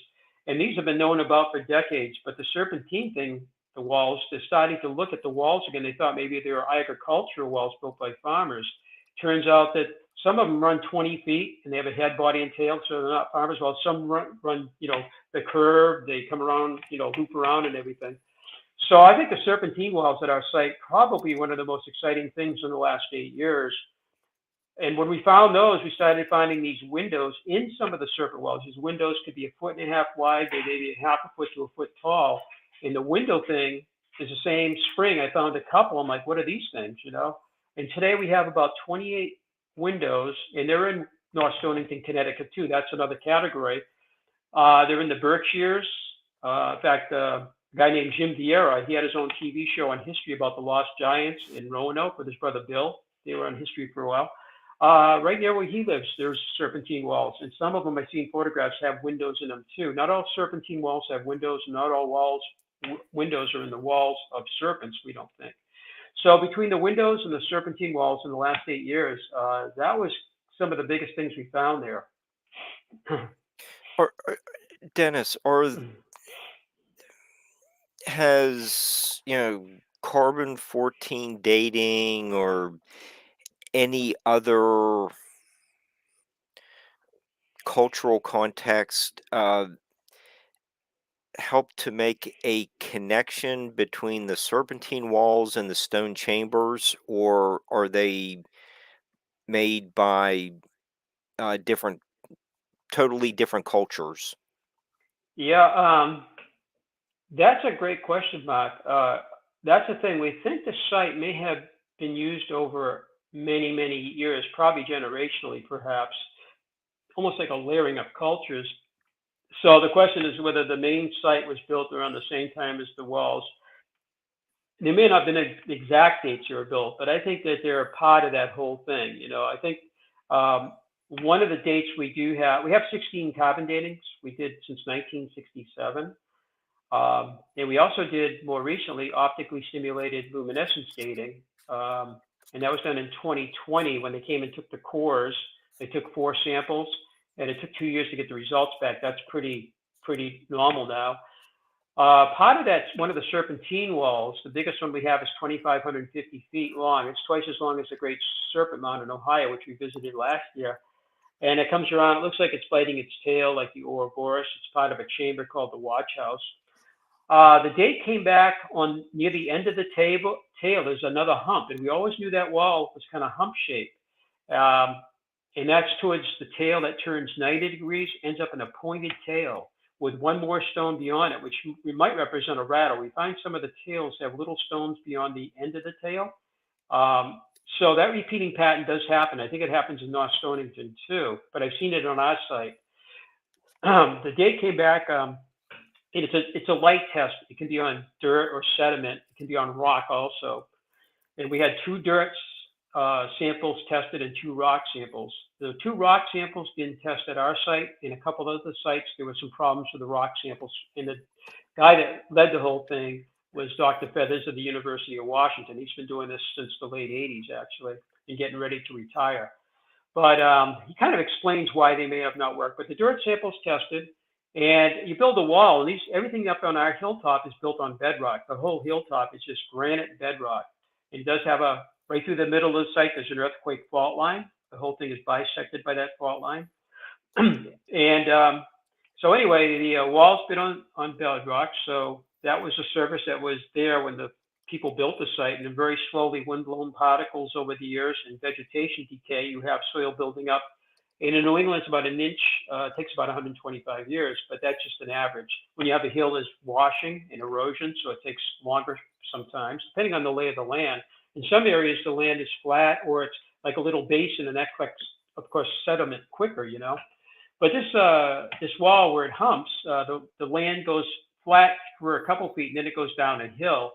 and these have been known about for decades. But the serpentine thing, the walls, they're starting to look at the walls again. They thought maybe they were agricultural walls built by farmers. Turns out that some of them run 20 feet, and they have a head, body, and tail, so they're not farmers. Well, some run the curve. They come around, loop around and everything. So I think the serpentine walls at our site probably one of the most exciting things in the last 8 years. And when we found those, we started finding these windows in some of the serpent walls. These windows could be 1.5 feet wide, they may be 0.5 foot to 1 foot tall. And the window thing is the same spring. I found a couple. I'm like, what are these things, And today we have about 28 windows, and they're in North Stonington, Connecticut too. That's another category. They're in the Berkshires. In fact, a guy named Jim Vieira, he had his own TV show on history about the Lost Giants in Roanoke with his brother Bill. They were on history for a while. Right near where he lives, there's serpentine walls, and some of them I've seen photographs have windows in them too. Not all serpentine walls have windows, and not all windows are in the walls of serpents, we don't think. So between the windows and the serpentine walls in the last 8 years, that was some of the biggest things we found there. Dennis, has carbon-14 dating or any other cultural context help to make a connection between the serpentine walls and the stone chambers, or are they made by totally different cultures? Yeah, that's a great question, Mark. That's the thing. We think the site may have been used over many, many years, probably generationally, perhaps, almost like a layering of cultures. So the question is whether the main site was built around the same time as the walls. There may not have been exact dates they were built, but I think that they're a part of that whole thing. I think one of the dates we have 16 carbon datings we did since 1967. And we also did more recently optically stimulated luminescence dating. And that was done in 2020 when they came and took the cores. They took 4 samples, and it took 2 years to get the results back. That's pretty normal now. Part of that's one of the serpentine walls. The biggest one we have is 2,550 feet long. It's twice as long as the Great Serpent Mound in Ohio, which we visited last year. And it comes around, it looks like it's biting its tail like the Ouroboros. It's part of a chamber called the Watch House. The date came back on near the end of the tail. There's another hump, and we always knew that wall was kind of hump shaped. And that's towards the tail that turns 90 degrees, ends up in a pointed tail with one more stone beyond it, which we might represent a rattle. We find some of the tails have little stones beyond the end of the tail. So that repeating pattern does happen. I think it happens in North Stonington too, but I've seen it on our site. The date came back. It's a light test. It can be on dirt or sediment. It can be on rock also. And we had 2 dirts samples tested and 2 rock samples. The 2 rock samples didn't test at our site. In a couple of other sites, there were some problems with the rock samples. And the guy that led the whole thing was Dr. Feathers of the University of Washington. He's been doing this since the late 80s, actually, and getting ready to retire. But he kind of explains why they may have not worked. But the dirt samples tested, and you build a wall, and everything up on our hilltop is built on bedrock. The whole hilltop is just granite bedrock. It does have right through the middle of the site, there's an earthquake fault line. The whole thing is bisected by that fault line. And so anyway, the wall's been on bedrock. So that was a surface that was there when the people built the site, and then very slowly wind-blown particles over the years and vegetation decay, you have soil building up. And in New England, it's about an inch. It takes about 125 years, but that's just an average. When you have a hill that's washing and erosion, so it takes longer sometimes, depending on the lay of the land. In some areas, the land is flat, or it's like a little basin, and that collects, of course, sediment quicker, But this wall where it humps, the land goes flat for a couple feet, and then it goes down a hill.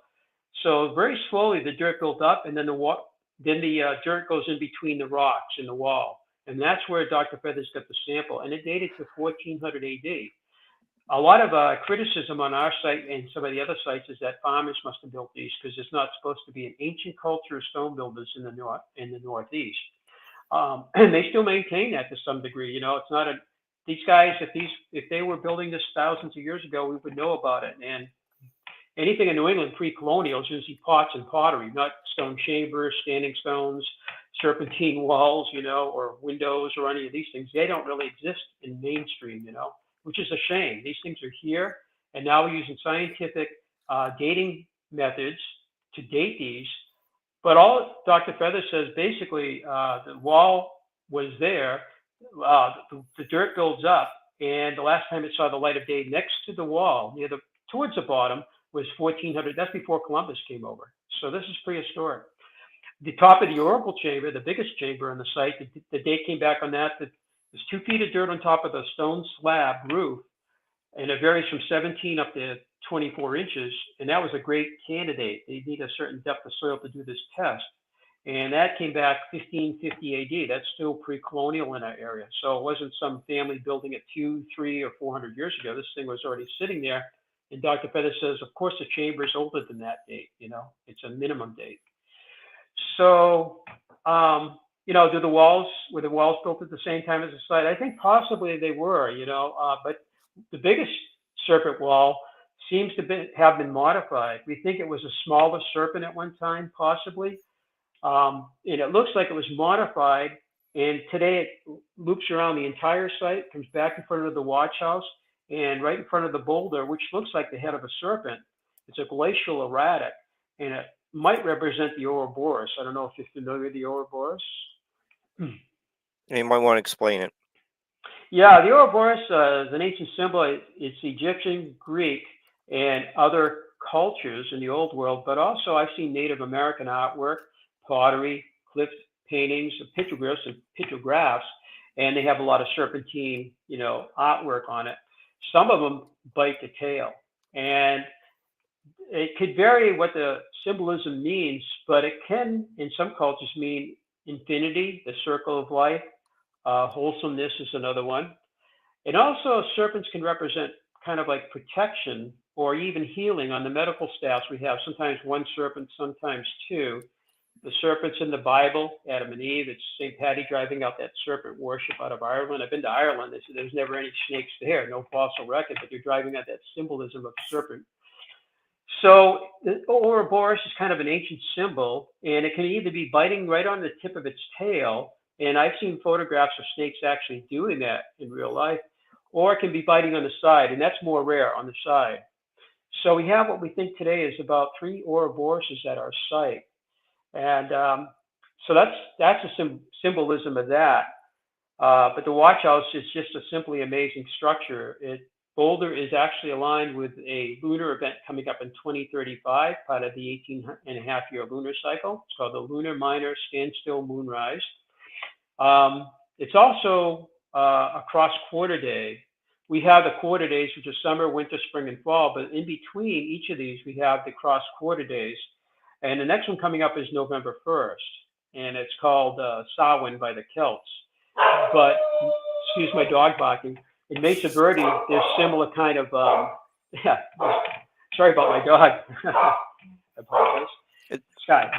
So very slowly, the dirt built up, and then the dirt goes in between the rocks in the wall. And that's where Dr. Feathers got the sample, and it dated to 1400 AD. A lot of criticism on our site and some of the other sites is that farmers must have built these because it's not supposed to be an ancient culture of stone builders in the Northeast. And they still maintain that to some degree. It's not these guys, if they were building this thousands of years ago, we would know about it. And anything in New England pre-colonial is usually pots and pottery, not stone chambers, standing stones, serpentine walls, or windows or any of these things. They don't really exist in mainstream, which is a shame. These things are here, and now we're using scientific dating methods to date these. But all Dr. Feather says, basically, the wall was there, the dirt builds up, and the last time it saw the light of day next to the wall, towards the bottom, was 1400. That's before Columbus came over. So this is prehistoric. The top of the oracle chamber, the biggest chamber on the site, the date came back on that. There's 2 feet of dirt on top of the stone slab roof, and it varies from 17 up to 24 inches. And that was a great candidate. They need a certain depth of soil to do this test. And that came back 1550 AD. That's still pre-colonial in our area. So it wasn't some family building it 200, 300, or 400 years ago. This thing was already sitting there. And Dr. Feather says, of course, the chamber is older than that date. It's a minimum date. So, were the walls built at the same time as the site? I think possibly they were, but the biggest serpent wall seems to have been modified. We think it was a smaller serpent at one time, possibly. And it looks like it was modified. And today it loops around the entire site, comes back in front of the watch house, and right in front of the boulder, which looks like the head of a serpent. It's a glacial erratic, and it might represent the Ouroboros. I don't know if you're familiar with the Ouroboros. You might want to explain it. Yeah, the Ouroboros is an ancient symbol. It's Egyptian, Greek, and other cultures in the old world, but also I've seen Native American artwork, pottery, cliff paintings, pictographs, and they have a lot of serpentine, artwork on it. Some of them bite the tail, and it could vary what the symbolism means, but it can, in some cultures, mean infinity, the circle of life. Wholesomeness is another one. And also, serpents can represent kind of like protection or even healing. On the medical staffs, we have sometimes one serpent, sometimes 2. The serpents in the Bible, Adam and Eve, it's St. Patty driving out that serpent worship out of Ireland. I've been to Ireland. They said there's never any snakes there, no fossil record, but they're driving out that symbolism of serpent. So the Ouroboros is kind of an ancient symbol, and it can either be biting right on the tip of its tail, and I've seen photographs of snakes actually doing that in real life, or it can be biting on the side, and that's more rare on the side. So we have what we think today is about 3 Ouroboroses at our site. And so that's a symbolism of that. But the watch house is just a simply amazing structure. Boulder is actually aligned with a lunar event coming up in 2035, part of the 18-and-a-half-year lunar cycle. It's called the Lunar Minor Standstill Moonrise. It's also a cross-quarter day. We have the quarter days, which are summer, winter, spring, and fall, but in between each of these, we have the cross-quarter days. And the next one coming up is November 1st. and it's called Samhain by the Celts. But excuse my dog barking. In Mesa Verde, there's similar kind of yeah. Sorry about my dog. I apologize. Sky.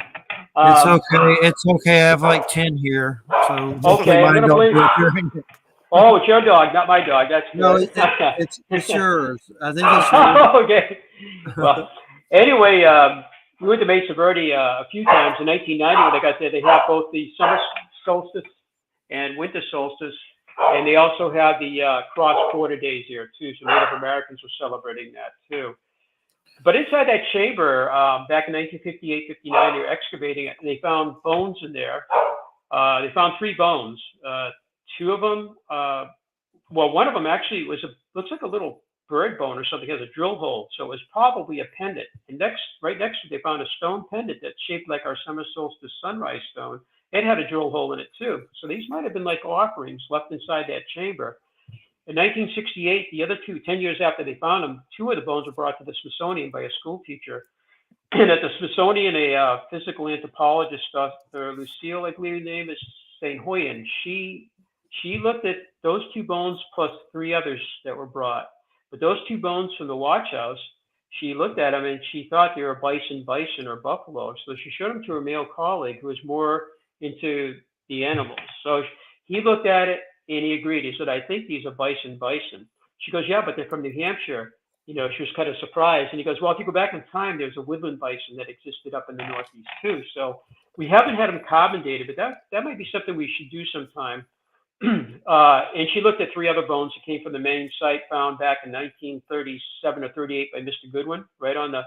It's okay. It's okay. I have like 10 here, so hopefully Okay, I'm mine gonna don't blame. do it during it. Oh, it's your dog, not my dog. That's good. No, it's yours. I think it's yours. Okay. Well, anyway, we went to Mesa Verde a few times. In 1990, when I got there, they have both the summer solstice and winter solstice, and they also had the cross-border days here too. So Native Americans were celebrating that too. But inside that chamber, back in 1958, 59, they were excavating it, and they found bones in there. They found 3 bones. 2 of them, well, one of them actually looks like a little bird bone or something. It has a drill hole, so it was probably a pendant. And right next to it, they found a stone pendant that's shaped like our summer solstice sunrise stone. It had a drill hole in it too. So these might have been like offerings left inside that chamber. In 1968, the other 2, 10 years after they found them, 2 of the bones were brought to the Smithsonian by a school teacher. And at the Smithsonian, a physical anthropologist, Dr. Lucille, I believe her name is, St. Hoyen, she looked at those 2 bones plus 3 others that were brought. But those 2 bones from the watch house, she looked at them and she thought they were bison or buffalo. So she showed them to her male colleague who was more into the animals. So he looked at it and he agreed. He said, I think these are bison. She goes, yeah, but they're from New Hampshire. You know, she was kind of surprised. And he goes, well, if you go back in time, there's a woodland bison that existed up in the Northeast too. So we haven't had them carbon dated, but that might be something we should do sometime. And she looked at 3 other bones that came from the main site found back in 1937 or 38 by Mr. Goodwin, right on the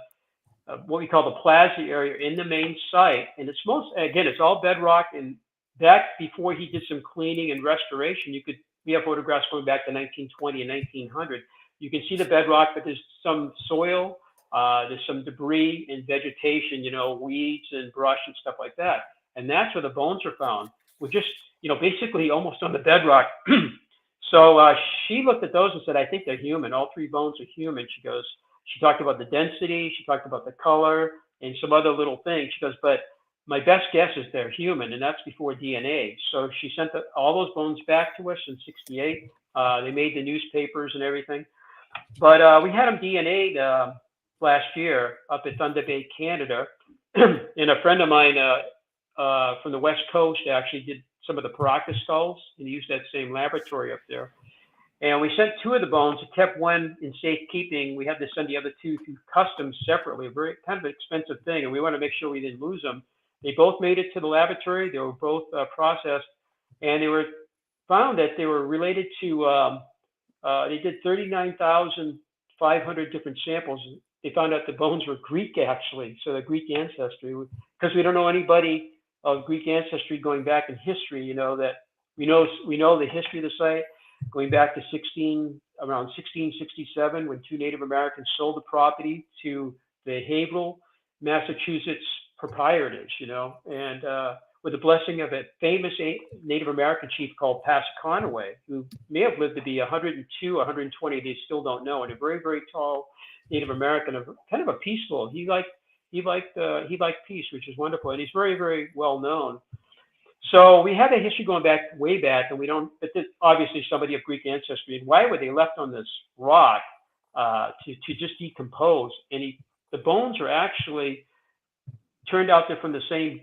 what we call the plaza area in the main site. And it's it's all bedrock. And back before he did some cleaning and restoration, we have photographs going back to 1920 and 1900. You can see the bedrock, but there's some soil, there's some debris and vegetation, weeds and brush and stuff like that. And that's where the bones are found. We're just, basically almost on the bedrock. So she looked at those and said, I think they're human. All 3 bones are human. She talked about the density, she talked about the color and some other little things. She goes, but my best guess is they're human, and that's before DNA. So she sent all those bones back to us in 68. They made the newspapers and everything. But we had them DNA'd last year up at Thunder Bay, Canada. And a friend of mine from the West Coast actually did some of the Paracas skulls and used that same laboratory up there. And we sent 2 of the bones, kept one in safekeeping. We had to send the other 2 through customs separately, a very kind of expensive thing. And we want to make sure we didn't lose them. They both made it to the laboratory. They were both processed, and they were found that they were related to, they did 39,500 different samples. They found out the bones were Greek, actually, so the Greek ancestry, because we don't know anybody of Greek ancestry going back in history, that we know the history of the site going back to around 1667, when 2 Native Americans sold the property to the Haverhill, Massachusetts proprietors, and with the blessing of a famous Native American chief called Passaconaway, who may have lived to be 102, 120, they still don't know, and a very, very tall Native American, kind of a peaceful. He liked peace, which is wonderful, and he's very, very well known. So we have a history going back way back, and but obviously somebody of Greek ancestry. And why were they left on this rock to just decompose? And the bones are actually turned out they're from the same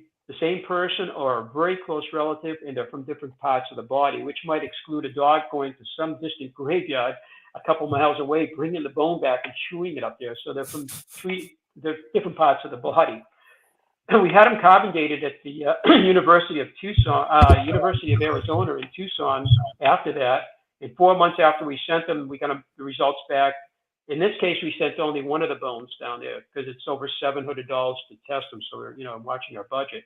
person or a very close relative, and they're from different parts of the body, which might exclude a dog going to some distant graveyard a couple miles away, bringing the bone back and chewing it up there. So they're from they're different parts of the body. We had them carbon dated at the University of Arizona in Tucson after that. And 4 months after we sent them, we got the results back. In this case, we sent only one of the bones down there because it's over $700 to test them. So we're, watching our budget.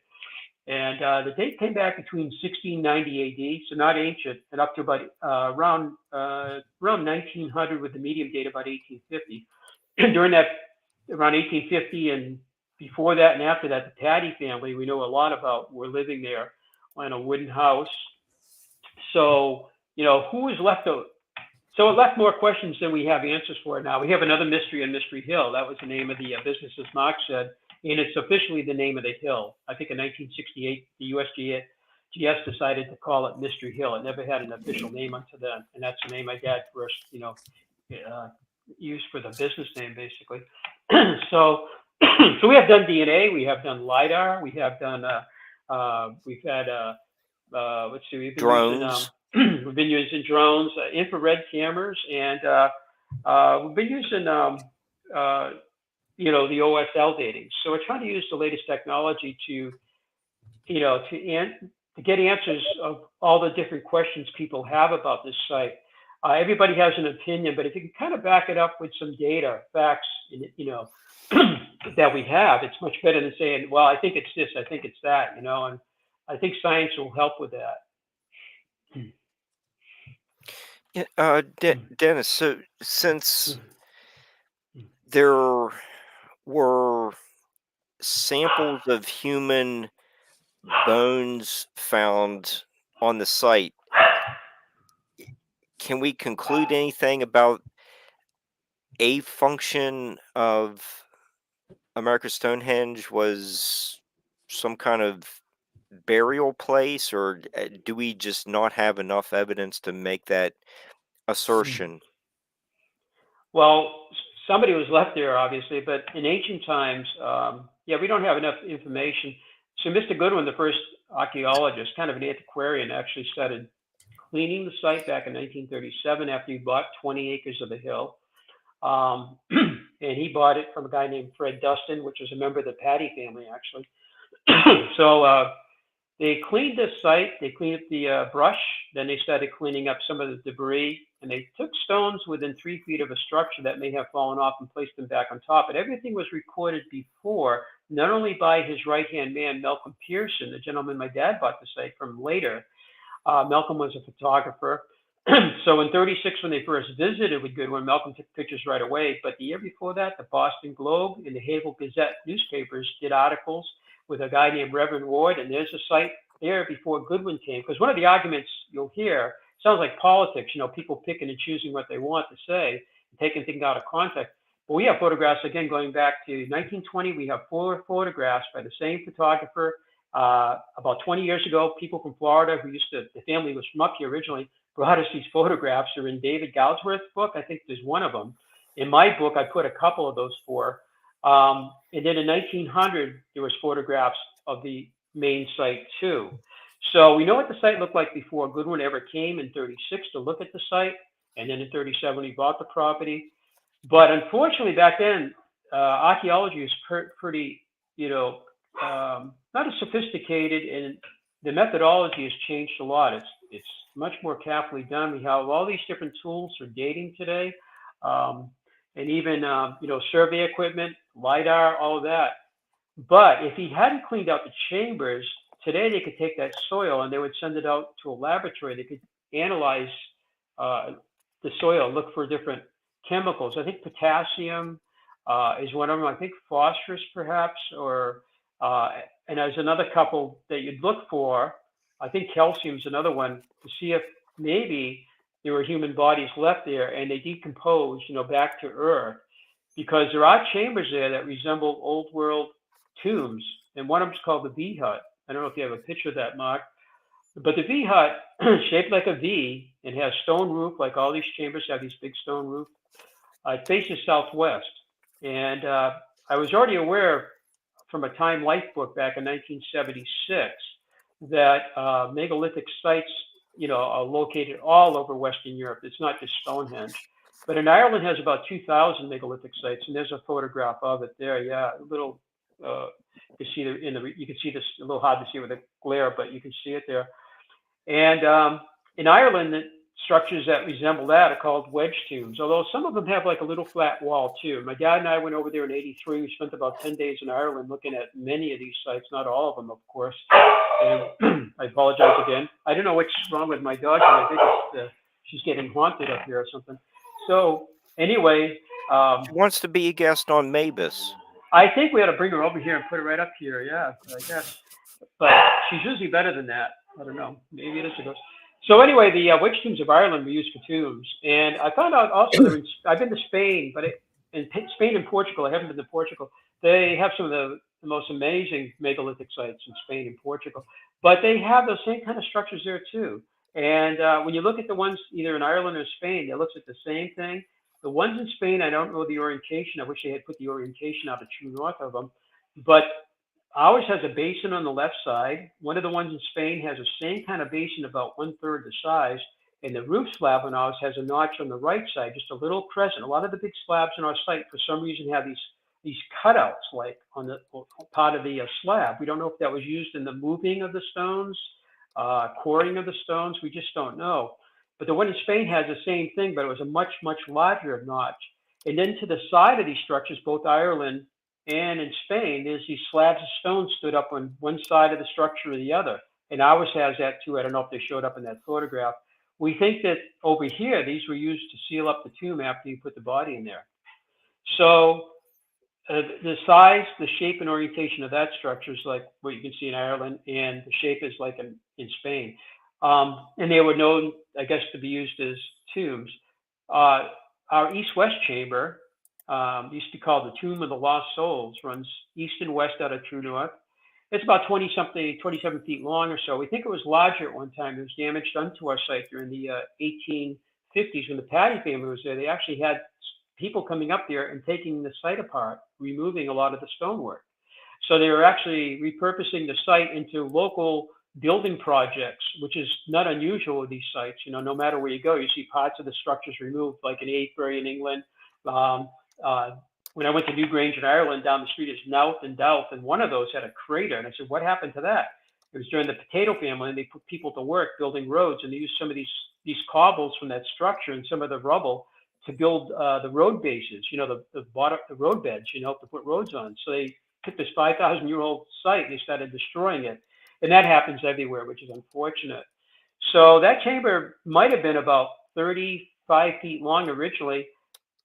And the date came back between 1690 AD, so not ancient, and up to about around 1900 with the medium date about 1850. And during that, around 1850 and before that and after that, the Patty family, we know a lot about, were living there in a wooden house. So, who was left out? So it left more questions than we have answers for now. We have another mystery on Mystery Hill. That was the name of the business, as Mark said. and it's officially the name of the hill. I think in 1968, the USGS decided to call it Mystery Hill. It never had an official name until then, and that's the name my dad first, used for the business name, basically. So, so we have done DNA, we have done LiDAR, we have done, we've had, let's see, drones. We've been using drones, infrared cameras, and we've been using, the OSL dating. So we're trying to use the latest technology to get answers of all the different questions people have about this site. Everybody has an opinion, but if you can kind of back it up with some data, facts, that we have, it's much better than saying, well, I think it's this, I think it's that, and I think science will help with that. Yeah, Dennis, so since there were samples of human bones found on the site, can we conclude anything about a function of America's Stonehenge was some kind of burial place, or do we just not have enough evidence to make that assertion? Well, somebody was left there, obviously, but in ancient times, we don't have enough information. So Mr. Goodwin, the first archaeologist, kind of an antiquarian, actually started cleaning the site back in 1937 after he bought 20 acres of the hill. And he bought it from a guy named Fred Dustin, which was a member of the Patty family, actually. So they cleaned the site, they cleaned up the brush, then they started cleaning up some of the debris, and they took stones within 3 feet of a structure that may have fallen off and placed them back on top. But everything was recorded before, not only by his right-hand man, Malcolm Pearson, the gentleman my dad bought the site from later. Malcolm was a photographer. So in 36, when they first visited with Goodwin, Malcolm took pictures right away. But the year before that, the Boston Globe and the Havel Gazette newspapers did articles with a guy named Reverend Ward, and there's a site there before Goodwin came. Because one of the arguments you'll hear sounds like politics, people picking and choosing what they want to say, and taking things out of context. But we have photographs, again, going back to 1920. We have 4 photographs by the same photographer. About 20 years ago, people from Florida who the family was from up here originally, brought us these photographs. They're in David Goudsworth's book. I think there's one of them. In my book, I put a couple of those 4. And then in 1900, there was photographs of the main site too. So we know what the site looked like before Goodwin ever came in 36 to look at the site. And then in 37, he bought the property. But unfortunately, back then, archaeology is pretty, not as sophisticated, and the methodology has changed a lot. It's much more carefully done. We have all these different tools for dating today, and even survey equipment, LiDAR, all of that. But if he hadn't cleaned out the chambers, today they could take that soil and they would send it out to a laboratory. They could analyze the soil, look for different chemicals. I think potassium is one of them. I think phosphorus, perhaps, or and there's another couple that you'd look for. I think calcium is another one, to see if maybe there were human bodies left there and they decompose, back to Earth, because there are chambers there that resemble old world tombs, and one of them is called the V hut. I don't know if you have a picture of that, Mark, but the V hut, shaped like a V, and has stone roof, like all these chambers have these big stone roof. It faces southwest, and I was already aware from a Time Life book back in 1976 that megalithic sites, are located all over Western Europe. It's not just Stonehenge, but in Ireland has about 2,000 megalithic sites, and there's a photograph of it there. Yeah, a little. You can see you can see this a little hard to see with the glare, but you can see it there. And in Ireland, the structures that resemble that are called wedge tombs, although some of them have like a little flat wall too. My dad and I went over there in '83. We spent about 10 days in Ireland looking at many of these sites, not all of them, of course. And I apologize again. I don't know what's wrong with my dog. I think it's, she's getting haunted up here or something. So anyway. She wants to be a guest on Mabus. I think we ought to bring her over here and put her right up here. Yeah, I guess. But she's usually better than that. I don't know. Maybe it is a ghost. So anyway, the wedge tombs of Ireland were used for tombs. And I found out also, I've been to Spain, but in Spain and Portugal, I haven't been to Portugal. They have some of the the most amazing megalithic sites in Spain and Portugal. But they have those same kind of structures there too. And when you look at the ones either in Ireland or Spain, it looks at the same thing. The ones in Spain, I don't know the orientation. I wish they had put the orientation out of true north of them. But ours has a basin on the left side. One of the ones in Spain has the same kind of basin, about 1/3 the size. And the roof slab on ours has a notch on the right side, just a little crescent. A lot of the big slabs in our site, for some reason, have these cutouts, like on the part of the slab. We don't know if that was used in the moving of the stones, coring of the stones. We just don't know. But the one in Spain has the same thing, but it was a much, much larger notch. And then to the side of these structures, both Ireland and in Spain, there's these slabs of stone stood up on one side of the structure or the other. And ours has that too. I don't know if they showed up in that photograph. We think that over here, these were used to seal up the tomb after you put the body in there. So the size, the shape, and orientation of that structure is like what you can see in Ireland, and the shape is like in Spain. And they were known, I guess, to be used as tombs. Our east-west chamber, used to be called the Tomb of the Lost Souls, runs east and west out of true north. It's about 27 feet long or so. We think it was larger at one time. It was damage done to our site during the 1850s when the Patty family was there. They actually had people coming up there and taking the site apart, removing a lot of the stonework. So they were actually repurposing the site into local building projects, which is not unusual with these sites. You know, no matter where you go, you see parts of the structures removed, like in Avebury in England. When I went to Newgrange in Ireland, down the street is Knowth and Douth, and one of those had a crater. And I said, what happened to that? It was during the Potato family, and they put people to work building roads, and they used some of these cobbles from that structure and some of the rubble to build the road bases, you know, the road beds, you know, to put roads on. So they took this 5,000-year-old site and they started destroying it. And that happens everywhere, which is unfortunate. So that chamber might have been about 35 feet long originally.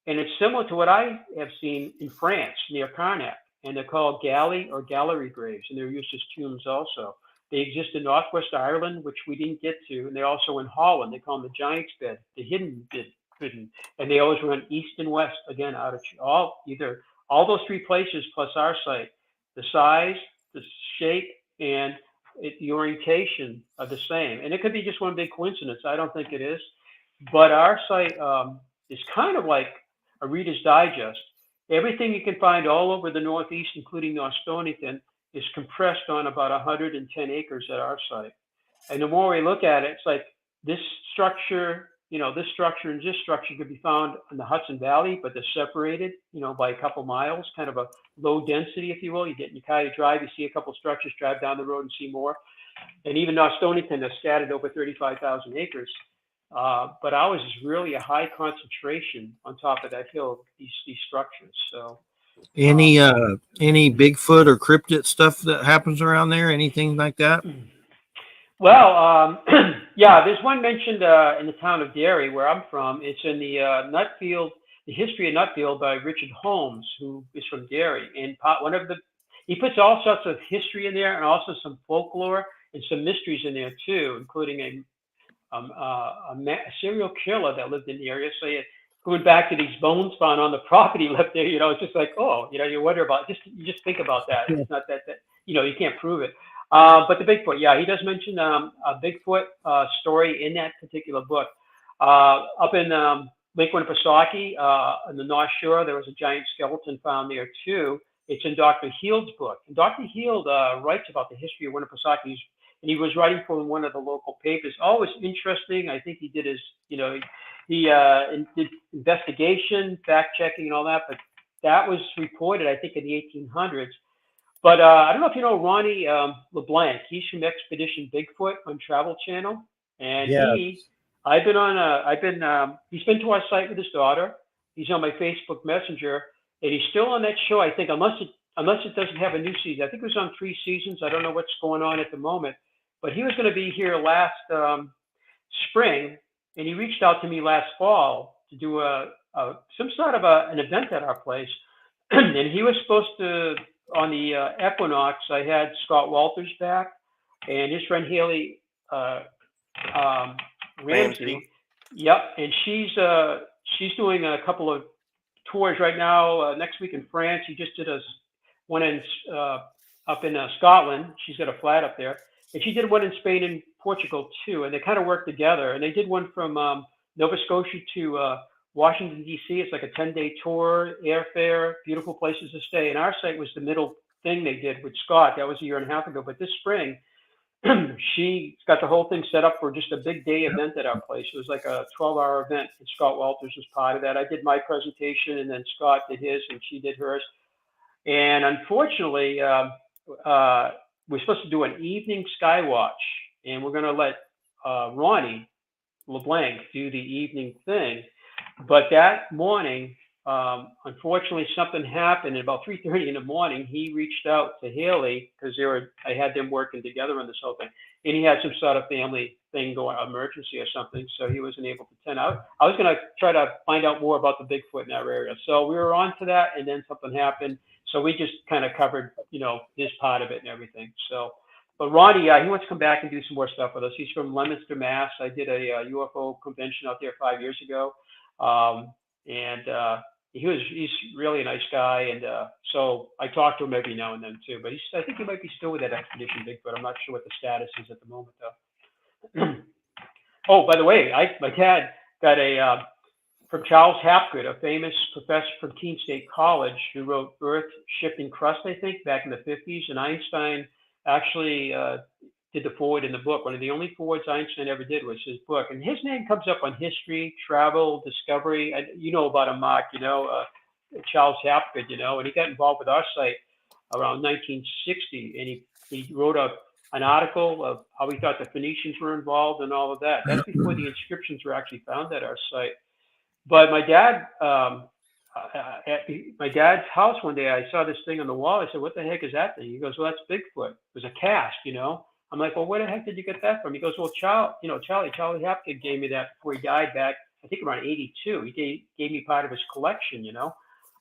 And it's similar to what I have seen in France near Carnac. And they're called galley or gallery graves. And they're used as tombs also. They exist in northwest Ireland, which we didn't get to. And they're also in Holland. They call them the Giant's Bed, the hidden bed. And they always run east and west, again, out of all those three places plus our site. The size, the shape, and the orientation are the same. And it could be just one big coincidence. I don't think it is. But our site is kind of like a Reader's Digest. Everything you can find all over the Northeast, including North Stonington, is compressed on about 110 acres at our site. And the more we look at it, it's like this structure, you know, this structure and this structure could be found in the Hudson Valley, but they're separated, you know, by a couple miles, kind of a low density, if you will. You get in your car, you drive, you see a couple structures, drive down the road and see more. And even North Stonington is scattered over 35,000 acres. But ours is really a high concentration on top of that hill, these structures. So any Bigfoot or cryptid stuff that happens around there? Anything like that? Well, yeah, there's one mentioned in the town of Derry, where I'm from. It's in the Nutfield, the History of Nutfield by Richard Holmes, who is from Derry. And he puts all sorts of history in there, and also some folklore and some mysteries in there too, including a serial killer that lived in the area. So going back to these bones found on the property left there, you know, it's just like, oh, you know, you wonder about you just think about that. It's not that you know, you can't prove it. But the Bigfoot, yeah, he does mention a Bigfoot story in that particular book. Up in Lake Winnipesaukee, on the North Shore, there was a giant skeleton found there too. It's in Dr. Heald's book. And Dr. Heald writes about the history of Winnipesaukee, and he was writing for one of the local papers. Always interesting. I think he did his, you know, he did investigation, fact checking, and all that. But that was reported, I think, in the 1800s. But I don't know if you know Ronnie LeBlanc. He's from Expedition Bigfoot on Travel Channel, and Yeah. he's been to our site with his daughter. He's on my Facebook Messenger, and he's still on that show. I think unless it doesn't have a new season. I think it was on 3 seasons. I don't know what's going on at the moment, but he was going to be here last spring, and he reached out to me last fall to do some sort of an event at our place, and he was supposed to. On the equinox, I had Scott Walters back and his friend Haley Ramsey. Yep, and she's doing a couple of tours right now. Next week in France, he just did one in up in Scotland. She's got a flat up there, and she did one in Spain and Portugal too. And they kind of worked together. And they did one from Nova Scotia to Washington D.C. It's like a 10-day tour, airfare, beautiful places to stay. And our site was the middle thing they did with Scott. That was a year and a half ago. But this spring, she got the whole thing set up for just a big day event at our place. It was like a 12-hour event, and Scott Walters was part of that. I did my presentation, and then Scott did his, and she did hers. And unfortunately, we're supposed to do an evening sky watch, and we're going to let Ronnie LeBlanc do the evening thing. But that morning, unfortunately, something happened. At about 3:30 in the morning, he reached out to Haley because I had them working together on this whole thing, and he had some sort of family thing going, emergency or something, so he wasn't able to attend out. I was going to try to find out more about the Bigfoot in our area, so we were on to that, and then something happened. So we just kind of covered, his part of it and everything. So, but Ronnie, he wants to come back and do some more stuff with us. He's from Leominster, Mass. I did a UFO convention out there 5 years ago. He's really a nice guy. And so I talk to him every now and then too, but I think he might be still with that Expedition Bigfoot. I'm not sure what the status is at the moment though. Oh, by the way, my dad got from Charles Hapgood, a famous professor from Keene State College who wrote Earth Shifting Crust, I think, back in the 50s. And Einstein actually did the foreword in the book. One of the only forewords Einstein ever did was his book. And his name comes up on history, travel, discovery. You know about him, Mark, Charles Hapgood, and he got involved with our site around 1960. And he wrote an article of how he thought the Phoenicians were involved and all of that. That's before the inscriptions were actually found at our site. But my dad, at my dad's house one day, I saw this thing on the wall. I said, "What the heck is that thing?" He goes, "Well, that's Bigfoot. It was a cast, I'm like, "Well, where the heck did you get that from?" He goes, "Well, Charlie Hapgood gave me that before he died back, I think around 82. He gave me part of his collection,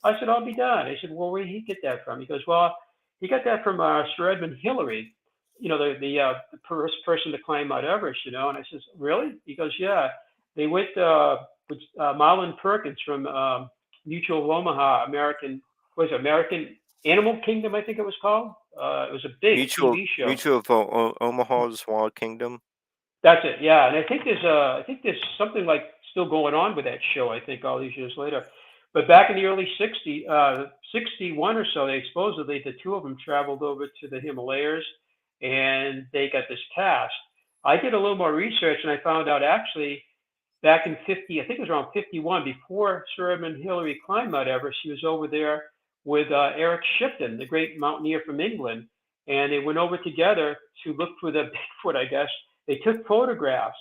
I said, "I'll be done." I said, "Well, where did he get that from?" He goes, "Well, he got that from Sir Edmund Hillary, the first person to climb Mount Everest, And I says, "Really?" He goes, "Yeah. They went with Marlon Perkins from Mutual of Omaha, American Animal Kingdom, I think it was called. It was a big TV show. Mutual of Omaha's Wild Kingdom. That's it, yeah. And I think there's something like still going on with that show. I think all these years later, but back in the early 61 or so, they supposedly the two of them traveled over to the Himalayas, and they got this cast. I did a little more research, and I found out actually back in 50, I think it was around 51, before Sir Edmund Hillary climbed Mount Everest, he was over there with Eric Shipton, the great mountaineer from England, and they went over together to look for the Bigfoot, I guess. They took photographs,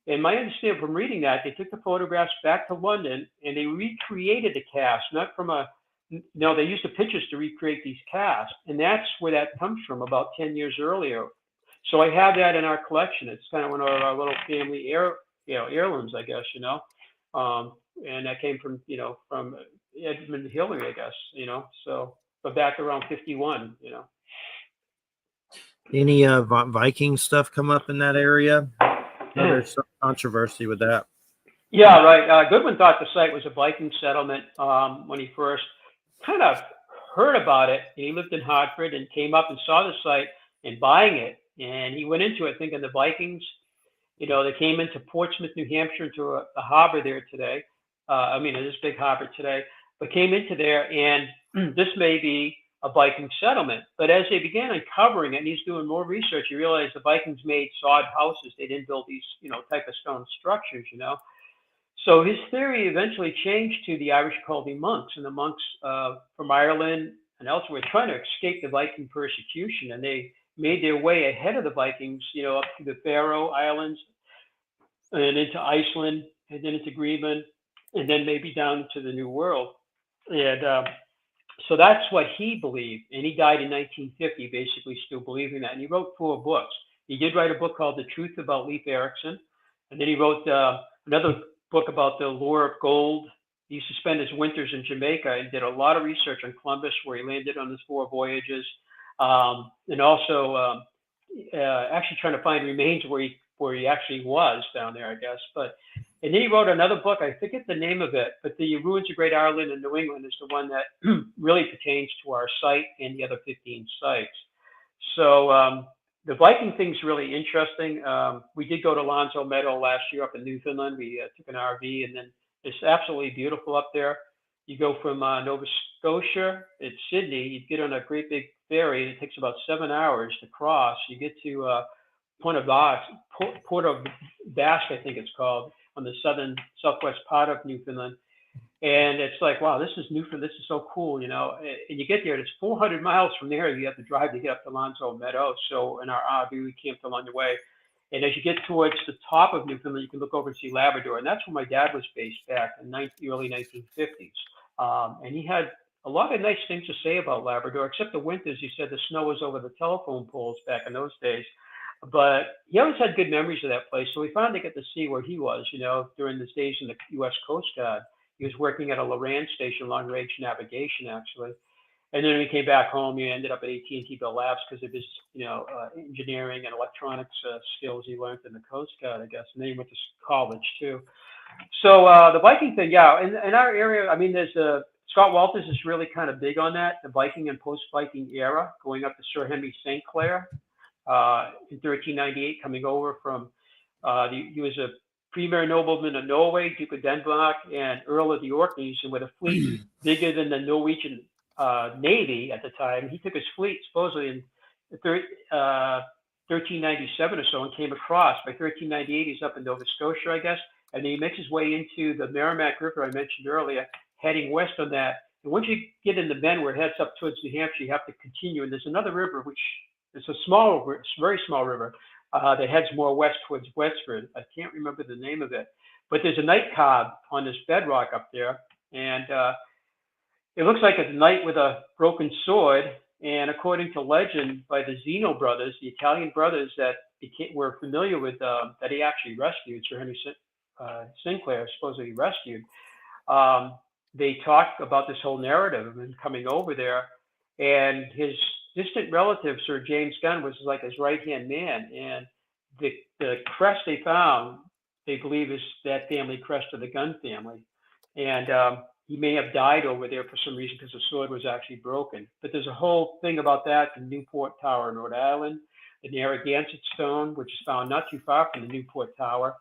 and my understanding from reading that, they took the photographs back to London, and they recreated the cast, not from they used the pictures to recreate these casts, and that's where that comes from, about 10 years earlier. So I have that in our collection. It's kind of one of our little family heirlooms, I guess, and that came from Edmund Hillary, I guess, so, but back around 51, Any Viking stuff come up in that area? There's some controversy with that. Yeah, right. Goodwin thought the site was a Viking settlement when he first kind of heard about it. He lived in Hartford and came up and saw the site and buying it, and he went into it thinking the Vikings, they came into Portsmouth, New Hampshire, into a harbor there today. This big harbor today, but came into there, and this may be a Viking settlement. But as they began uncovering it, and he's doing more research, he realized the Vikings made sod houses. They didn't build these, type of stone structures, So his theory eventually changed to the Irish called the monks, and the monks from Ireland and elsewhere trying to escape the Viking persecution, and they made their way ahead of the Vikings, up to the Faroe Islands and into Iceland, and then into Greenland, and then maybe down to the New World. And so that's what he believed. And he died in 1950, basically still believing that. And he wrote 4 books. He did write a book called The Truth About Leif Erikson. And then he wrote another book about the lure of gold. He used to spend his winters in Jamaica and did a lot of research on Columbus, where he landed on his 4 voyages. And also actually trying to find remains where he actually was down there, I guess. But And then he wrote another book. I forget the name of it, but the Ruins of Great Ireland and New England is the one that really pertains to our site and the other 15 sites. So the Viking thing's really interesting. We did go to Lonzo Meadow last year up in Newfoundland. We took an RV, and then it's absolutely beautiful up there. You go from Nova Scotia, it's Sydney. You get on a great big ferry, and it takes about 7 hours to cross. You get to Port of Basque, I think it's called, on the southwest part of Newfoundland. And it's like, wow, this is Newfoundland. This is so cool, you know. And you get there, and it's 400 miles from there. You have to drive to get up to Lonzo Meadow. So in our RV, we camped along the way. And as you get towards the top of Newfoundland, you can look over and see Labrador. And that's where my dad was based back in the early 1950s. And he had a lot of nice things to say about Labrador, except the winters. He said the snow was over the telephone poles back in those days. But he always had good memories of that place. So we finally got to see where he was, you know, during his days in the U.S. Coast Guard. He was working at a Loran station, long range navigation, actually. And then when he came back home, he ended up at AT&T Bell Labs because of his, you know, engineering and electronics skills he learned in the Coast Guard, I guess. And then he went to college too. So the Viking thing, yeah, in our area, I mean, there's Scott Walters is really kind of big on that, the Viking and post-Viking era, going up to Sir Henry St. Clair in 1398, coming over from, he was a premier nobleman of Norway, Duke of Denmark, and Earl of the Orkneys, and with a fleet bigger than the Norwegian Navy at the time. He took his fleet supposedly in 1397 or so and came across. By 1398, he's up in Nova Scotia, I guess, and then he makes his way into the Merrimack River I mentioned earlier, heading west on that. And once you get in the bend where it heads up towards New Hampshire, you have to continue. And there's another river, which is a small, very small river that heads more west towards Westford. I can't remember the name of it, but there's a knight carved on this bedrock up there, and it looks like a knight with a broken sword. And according to legend, by the Zeno brothers, the Italian brothers that were familiar with, that he actually rescued, Sir Henry Sinclair supposedly rescued, they talk about this whole narrative of him coming over there, and his distant relative, Sir James Gunn, was like his right-hand man. And the crest they found, they believe, is that family crest of the Gunn family. And he may have died over there for some reason because the sword was actually broken. But there's a whole thing about that, the Newport Tower in Rhode Island, the Narragansett Stone, which is found not too far from the Newport Tower.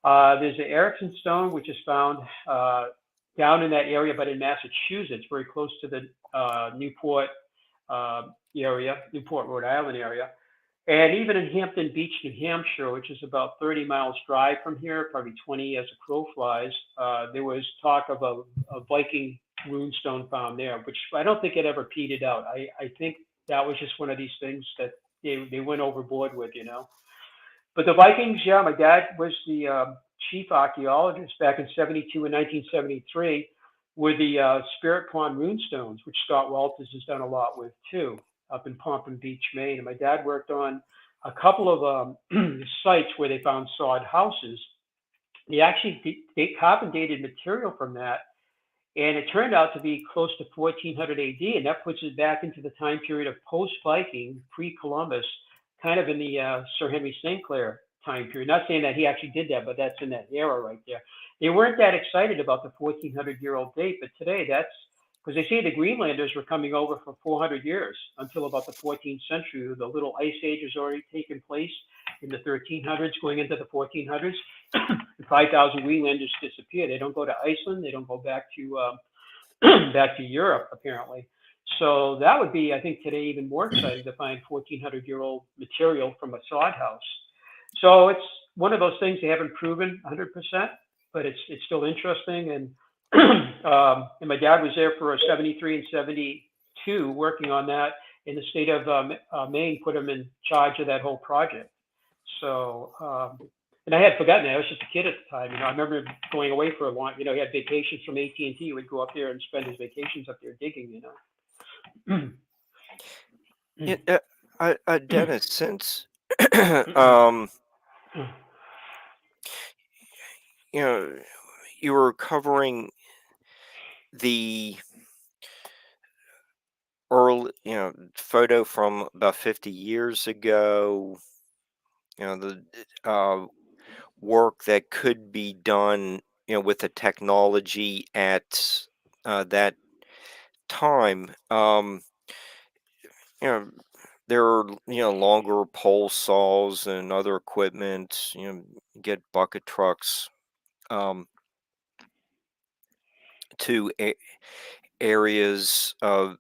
There's the Erickson Stone, which is found down in that area, but in Massachusetts, very close to the Newport area, Newport, Rhode Island area. And even in Hampton Beach, New Hampshire, which is about 30 miles drive from here, probably 20 as a crow flies, there was talk of a Viking runestone found there, which I don't think it ever petered out. I think that was just one of these things that they went overboard with, you know. But the Vikings, yeah, my dad was the chief archaeologist back in 72 and 1973 with the Spirit Pond runestones, which Scott Walters has done a lot with too, up in Pompton Beach, Maine. And my dad worked on a couple of sites where they found sod houses. They actually carbon dated material from that, and it turned out to be close to 1400 AD, and that puts it back into the time period of post-Viking, pre-Columbus, kind of in the Sir Henry St. Clair time period. Not saying that he actually did that, but that's in that era right there. They weren't that excited about the 1400-year-old date, but today that's because they say the Greenlanders were coming over for 400 years until about the 14th century. The little ice age has already taken place in the 1300s, going into the 1400s. 5,000 Greenlanders disappear. They don't go to Iceland. They don't go back to back to Europe, apparently. So that would be, I think, today even more exciting to find 1,400-year-old material from a sod house. So it's one of those things they haven't proven 100%, but it's still interesting. And and my dad was there for 73 and 72 working on that, in the state of Maine put him in charge of that whole project. So, and I had forgotten that. I was just a kid at the time. You know, I remember going away for a long, you know, he had vacations from AT&T. He would go up there and spend his vacations up there digging, you know. Yeah, Dennis, since you know, you were covering the early, photo from about 50 years ago, you know, work that could be done, with the technology at that time. You know, there are, longer pole saws and other equipment. Get bucket trucks to areas of,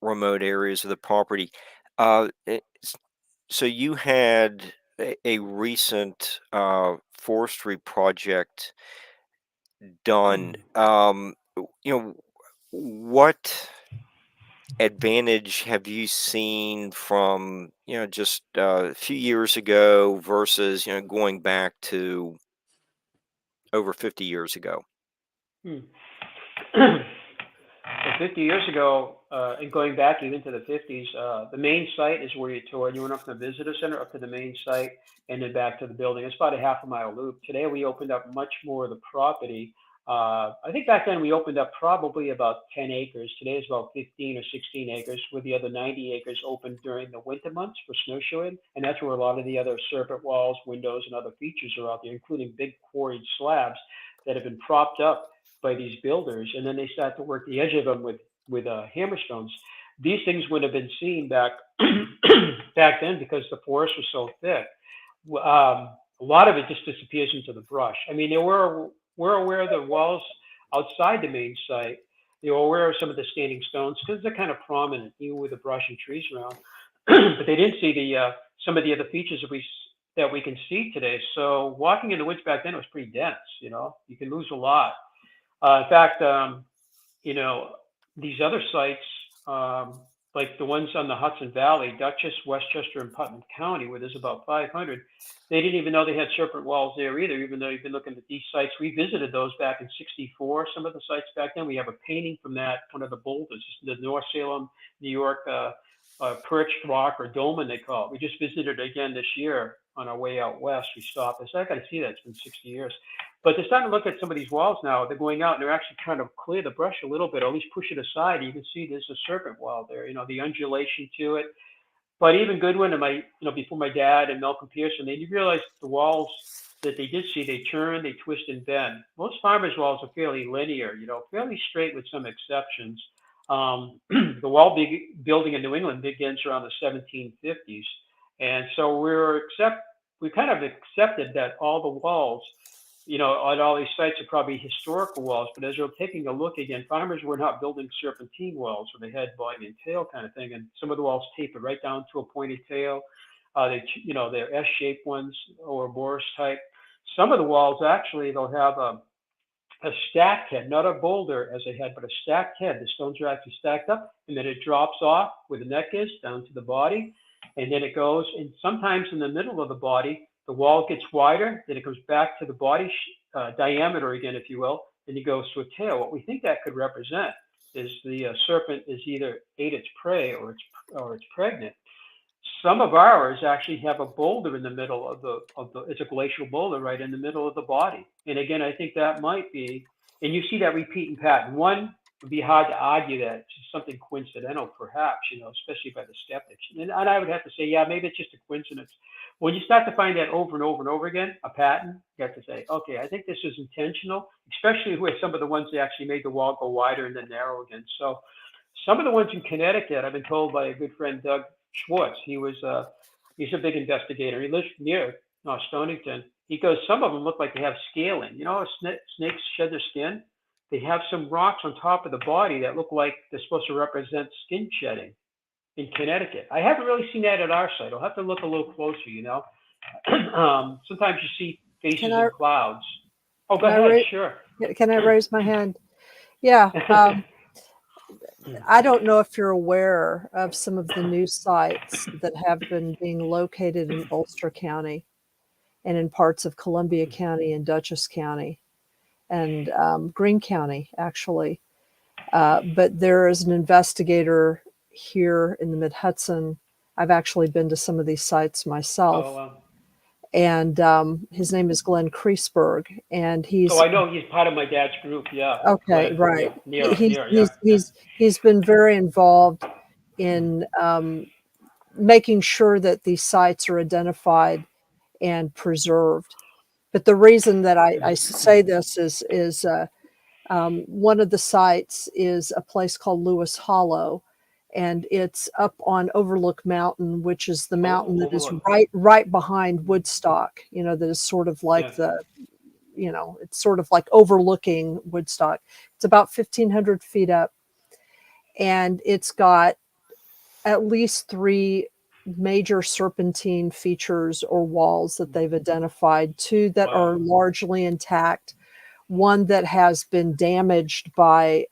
remote areas of the property. So you had a recent forestry project done. What advantage have you seen from, just a few years ago versus, going back to over 50 years ago? Hmm. So 50 years ago, and going back even to the 50s, the main site is where you toured. You went up to the visitor center, up to the main site, and then back to the building. It's about a half a mile loop. Today, we opened up much more of the property. I think back then we opened up probably about 10 acres. Today is about 15 or 16 acres, with the other 90 acres open during the winter months for snowshoeing. And that's where a lot of the other serpent walls, windows, and other features are out there, including big quarried slabs that have been propped up by these builders, and then they start to work the edge of them with hammerstones. These things would have been seen back back then because the forest was so thick. A lot of it just disappears into the brush. I mean, we're aware of the walls outside the main site. They were aware of some of the standing stones because they're kind of prominent, even with the brush and trees around. But they didn't see the some of the other features that we can see today. So walking in the woods back then was pretty dense. You can lose a lot. In fact, these other sites, like the ones on the Hudson Valley, Dutchess, Westchester, and Putnam County, where there's about 500, they didn't even know they had serpent walls there either, even though you've been looking at these sites. We visited those back in '64, some of the sites back then. We have a painting from that, one of the boulders, the North Salem, New York, perched rock or dolmen, they call it. We just visited it again this year on our way out west. We stopped. I said, I got to see that. It's been 60 years. But they're starting to look at some of these walls now. They're going out and they're actually trying to clear the brush a little bit, or at least push it aside. You can see there's a serpent wall there, the undulation to it. But even Goodwin and before my dad and Malcolm Pearson, they realized the walls that they did see, they turn, they twist and bend. Most farmers' walls are fairly linear, fairly straight with some exceptions. The wall building in New England begins around the 1750s. And so we kind of accepted that all the walls, on all these sites are probably historical walls, but as we're taking a look again, farmers were not building serpentine walls where they had body and tail kind of thing, and some of the walls taper right down to a pointed tail. They're S-shaped ones or Morris type. Some of the walls actually they'll have a stacked head, not a boulder as a head, but a stacked head. The stones are actually stacked up, and then it drops off where the neck is down to the body, and then it goes. And sometimes in the middle of the body, the wall gets wider, then it goes back to the body diameter again, if you will, and it goes to a tail. What we think that could represent is the serpent is either ate its prey or it's pregnant. Some of ours actually have a boulder in the middle of the it's a glacial boulder right in the middle of the body. And again, I think that might be, and you see that repeating pattern. One would be hard to argue that it's just something coincidental, perhaps, especially by the skeptics. And I would have to say, yeah, maybe it's just a coincidence. When you start to find that over and over and over again, a pattern, you have to say, okay, I think this is intentional, especially with some of the ones that actually made the wall go wider and then narrow again. So some of the ones in Connecticut, I've been told by a good friend, Doug Schwartz, he's a big investigator. He lives near Stonington. He goes, some of them look like they have scaling. How snakes shed their skin? They have some rocks on top of the body that look like they're supposed to represent skin shedding in Connecticut. I haven't really seen that at our site. I'll have to look a little closer, Sometimes you see faces in clouds. Oh, go ahead. Sure. Can I raise my hand? Yeah. I don't know if you're aware of some of the new sites that have been being located in Ulster County and in parts of Columbia County and Dutchess County and Greene County, actually. But there is an investigator here in the Mid-Hudson. I've actually been to some of these sites myself. Oh, wow. And his name is Glenn Kreisberg, and he's. So I know he's part of my dad's group. Yeah. Okay, Glenn, right. Yeah, He's been very involved in making sure that these sites are identified and preserved. But the reason that I say this is one of the sites is a place called Lewis Hollow, and it's up on Overlook Mountain, which is the mountain that is right behind Woodstock. That is sort of like it's sort of like overlooking Woodstock. It's about 1,500 feet up, and it's got at least 3 major serpentine features or walls that they've identified, 2 that are largely intact, 1 that has been damaged by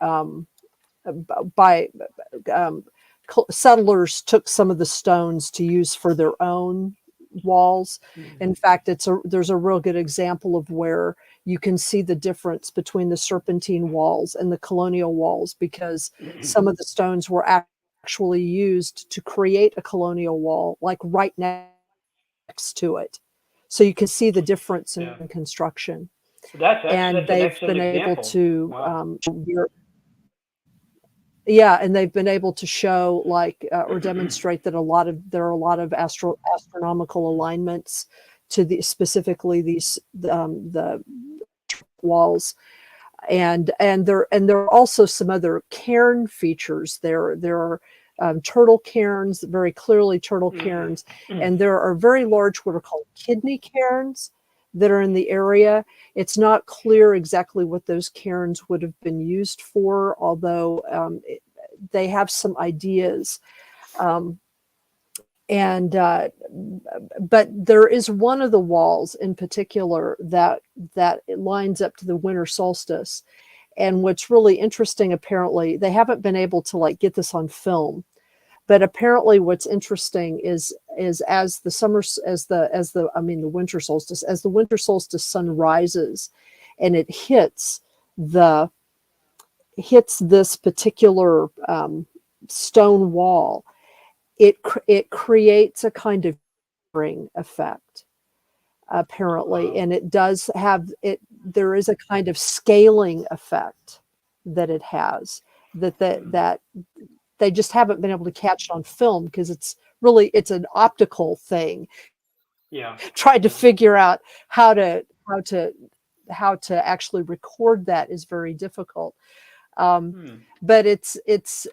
settlers took some of the stones to use for their own walls. In fact, there's a real good example of where you can see the difference between the serpentine walls and the colonial walls, because some of the stones were actually used to create a colonial wall, like right next to it. So you can see the difference in construction. And they've been able to, and they've been able to show or demonstrate that there are a lot of astronomical alignments to specifically these the walls. And there are also some other cairn features. There are turtle cairns, very clearly turtle cairns, and there are very large what are called kidney cairns that are in the area. It's not clear exactly what those cairns would have been used for, although they have some ideas. But there is one of the walls in particular that lines up to the winter solstice. And what's really interesting, apparently, they haven't been able to get this on film, but apparently what's interesting is as the winter solstice, as the winter solstice sun rises and it hits this particular stone wall, it creates a kind of ring effect, apparently, and it does have it. There is a kind of scaling effect that it has that they just haven't been able to catch it on film, because it's an optical thing. Tried to figure out how to actually record that is very difficult. But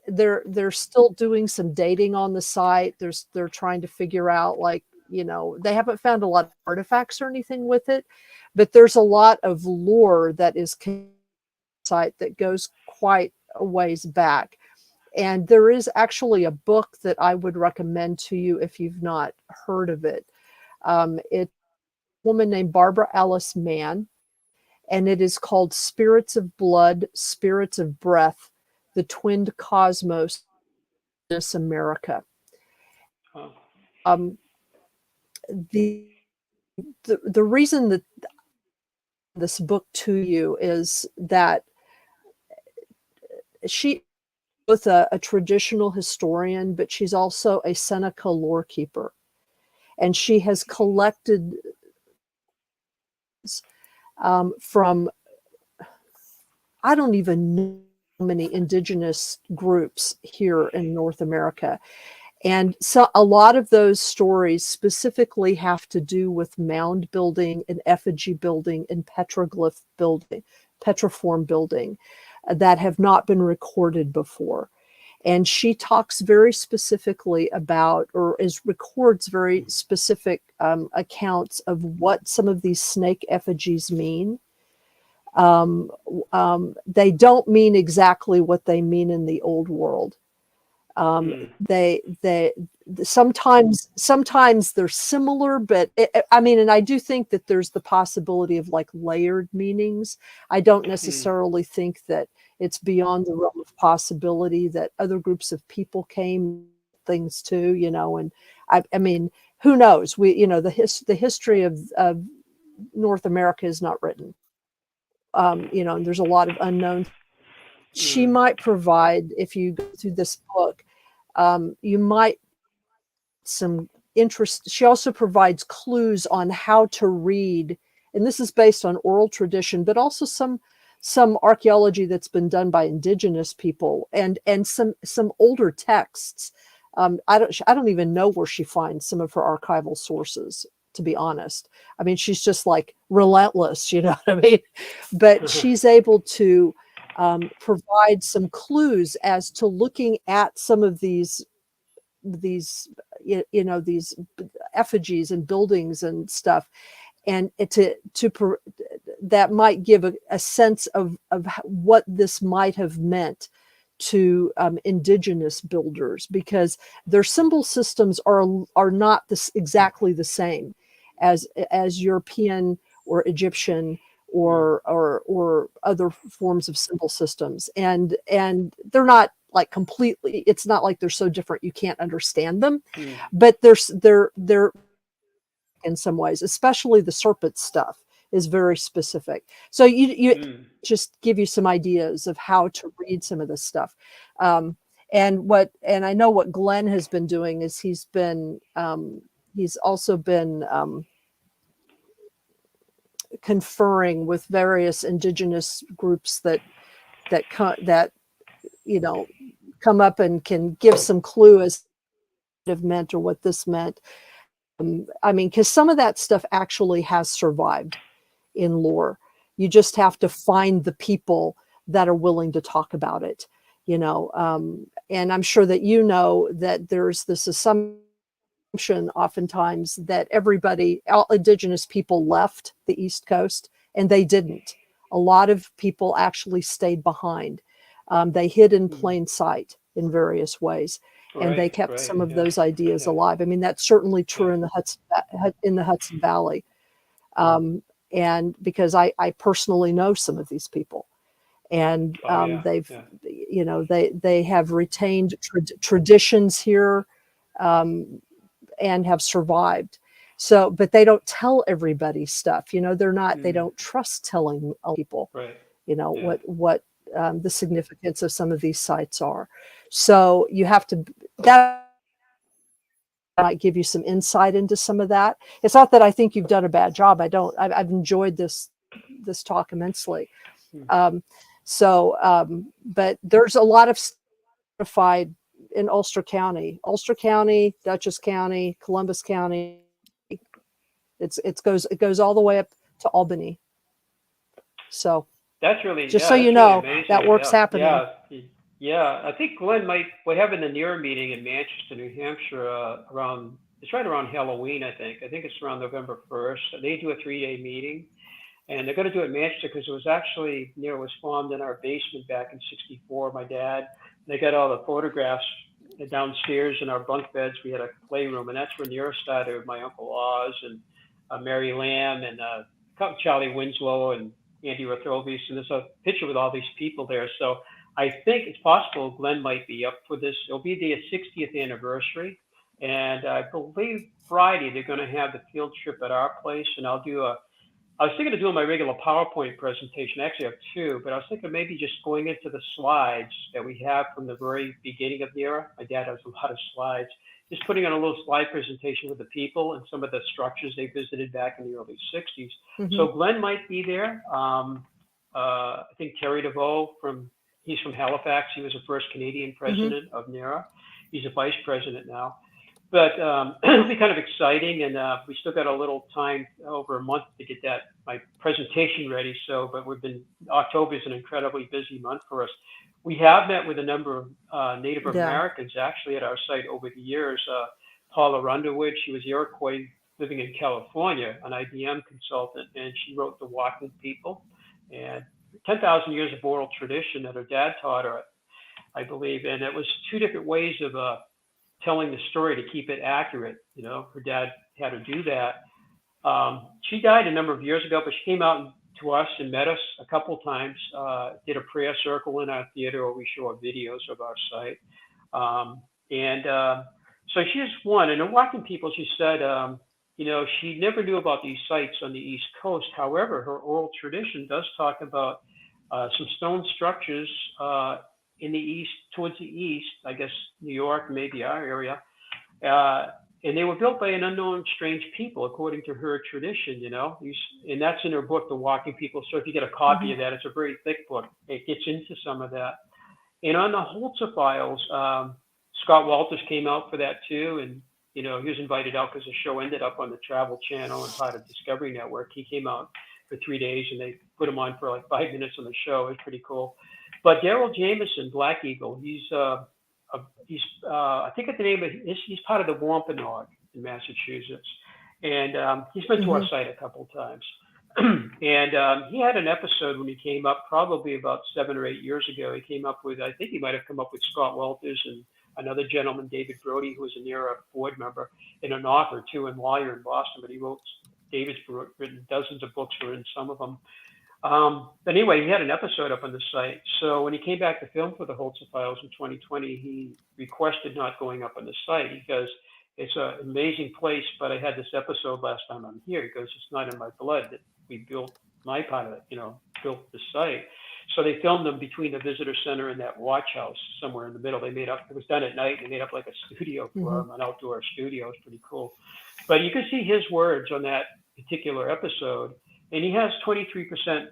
they're still doing some dating on the site. They're trying to figure out, they haven't found a lot of artifacts or anything with it, but there's a lot of lore that is site that goes quite a ways back. And there is actually a book that I would recommend to you if you've not heard of it. It's a woman named Barbara Alice Mann, and it is called Spirits of Blood, Spirits of Breath, the Twinned Cosmos in America. The reason that this book to you is that she both a traditional historian, but she's also a Seneca lore keeper. And she has collected from, I don't even know how many indigenous groups here in North America. And so a lot of those stories specifically have to do with mound building and effigy building and petroglyph building, petroform building that have not been recorded before. And she talks very specifically about, or records very specific accounts of what some of these snake effigies mean. They don't mean exactly what they mean in the old world. They sometimes they're similar, but and I do think that there's the possibility of layered meanings. I don't necessarily think that it's beyond the realm of possibility that other groups of people came things too, and I mean, who knows? The history of North America is not written. And there's a lot of unknowns. She might provide, if you go through this book, you might some interest. She also provides clues on how to read, and this is based on oral tradition, but also some archaeology that's been done by indigenous people and some older texts. I don't even know where she finds some of her archival sources. to be honest. I mean, she's just like relentless, you know what I mean? But she's able to provide some clues as to looking at some of these these effigies and buildings and stuff, and that might give a sense of what this might have meant to indigenous builders, because their symbol systems are not exactly the same as European or Egyptian or other forms of symbol systems, and they're not like completely, it's not like they're so different you can't understand them, but they're in some ways, especially the serpent stuff is very specific. So you just give you some ideas of how to read some of this stuff. And I know what Glenn has been doing is he's also been conferring with various indigenous groups that come up and can give some clue as what it meant or what this meant. I mean, because some of that stuff actually has survived in lore. You just have to find the people that are willing to talk about it, and I'm sure that that there's this assumption oftentimes that all indigenous people left the East Coast, and they didn't. A lot of people actually stayed behind. They hid in plain sight in various ways, and they kept some of those ideas alive. I mean, that's certainly true in the Hudson Valley, and because I personally know some of these people, and they have retained traditions here, and have survived. So, but they don't tell everybody stuff. They don't trust telling people, what the significance of some of these sites are. So you have to, that might give you some insight into some of that. It's not that I think you've done a bad job. I've enjoyed this talk immensely. But there's a lot of certified in Ulster County, Dutchess County, Columbus County. It goes all the way up to Albany. So that's really, just so you know, really that work's happening. Yeah. I think Glenn we're having the NERA meeting in Manchester, New Hampshire, it's right around Halloween, I think. I think it's around November 1st. They do a 3-day meeting, and they're going to do it in Manchester because it was actually, NERA was formed in our basement back in '64. My dad, they got all the photographs downstairs in our bunk beds. We had a playroom, and that's where NERA started with my Uncle Oz and Mary Lamb and Charlie Winslow and Andy Rothrovis, and there's a picture with all these people there. So I think it's possible Glenn might be up for this. It'll be their 60th anniversary, and I believe Friday they're going to have the field trip at our place, and I was thinking of doing my regular PowerPoint presentation. Actually, I have two, but I was thinking maybe just going into the slides that we have from the very beginning of NERA. My dad has a lot of slides. Just putting on a little slide presentation with the people and some of the structures they visited back in the early 60s. Mm-hmm. So Glenn might be there. I think Terry DeVoe he's from Halifax. He was the first Canadian president of NERA. He's a vice president now. But it'll be kind of exciting, and we still got a little time, over a month, to get my presentation ready. But October is an incredibly busy month for us. We have met with a number of Native Americans actually at our site over the years. Paula Underwood, she was Iroquois living in California, an IBM consultant, and she wrote The Walking People, and 10,000 years of oral tradition that her dad taught her, I believe. And it was two different ways of telling the story to keep it accurate. Her dad had her do that. She died a number of years ago, but she came out to us and met us a couple times, did a prayer circle in our theater where we show our videos of our site. So she's one. And in Walking People, she said, she never knew about these sites on the East Coast. However, her oral tradition does talk about some stone structures in the east, towards the east, I guess New York, maybe our area, and they were built by an unknown strange people, according to her tradition, and that's in her book, The Walking People. So if you get a copy of that, it's a very thick book. It gets into some of that. And on the Holzer Files, Scott Walters came out for that too, and You know, he was invited out because the show ended up on the Travel Channel and part of Discovery Network. He came out for 3 days, and they put him on for like 5 minutes on the show. It was pretty cool. But Daryl Jameson, Black Eagle, I think at the name of he's part of the Wampanoag in Massachusetts, and he's been to our site a couple of times. And he had an episode when he came up, probably about 7 or 8 years ago. He came up with, I think he might have come up with Scott Walters and another gentleman, David Brody, who was an era board member and an author too, and lawyer in Boston. But David's written dozens of books, were in some of them. But anyway, he had an episode up on the site. So when he came back to film for the Holzer Files in 2020, he requested not going up on the site because it's an amazing place, but I had this episode last time I'm here because it's not in my blood that we built my part of it, built the site. So they filmed them between the visitor center and that watch house somewhere in the middle. It was done at night. They made up like a studio for him, an outdoor studio. It's pretty cool. But you can see his words on that particular episode. And he has 23%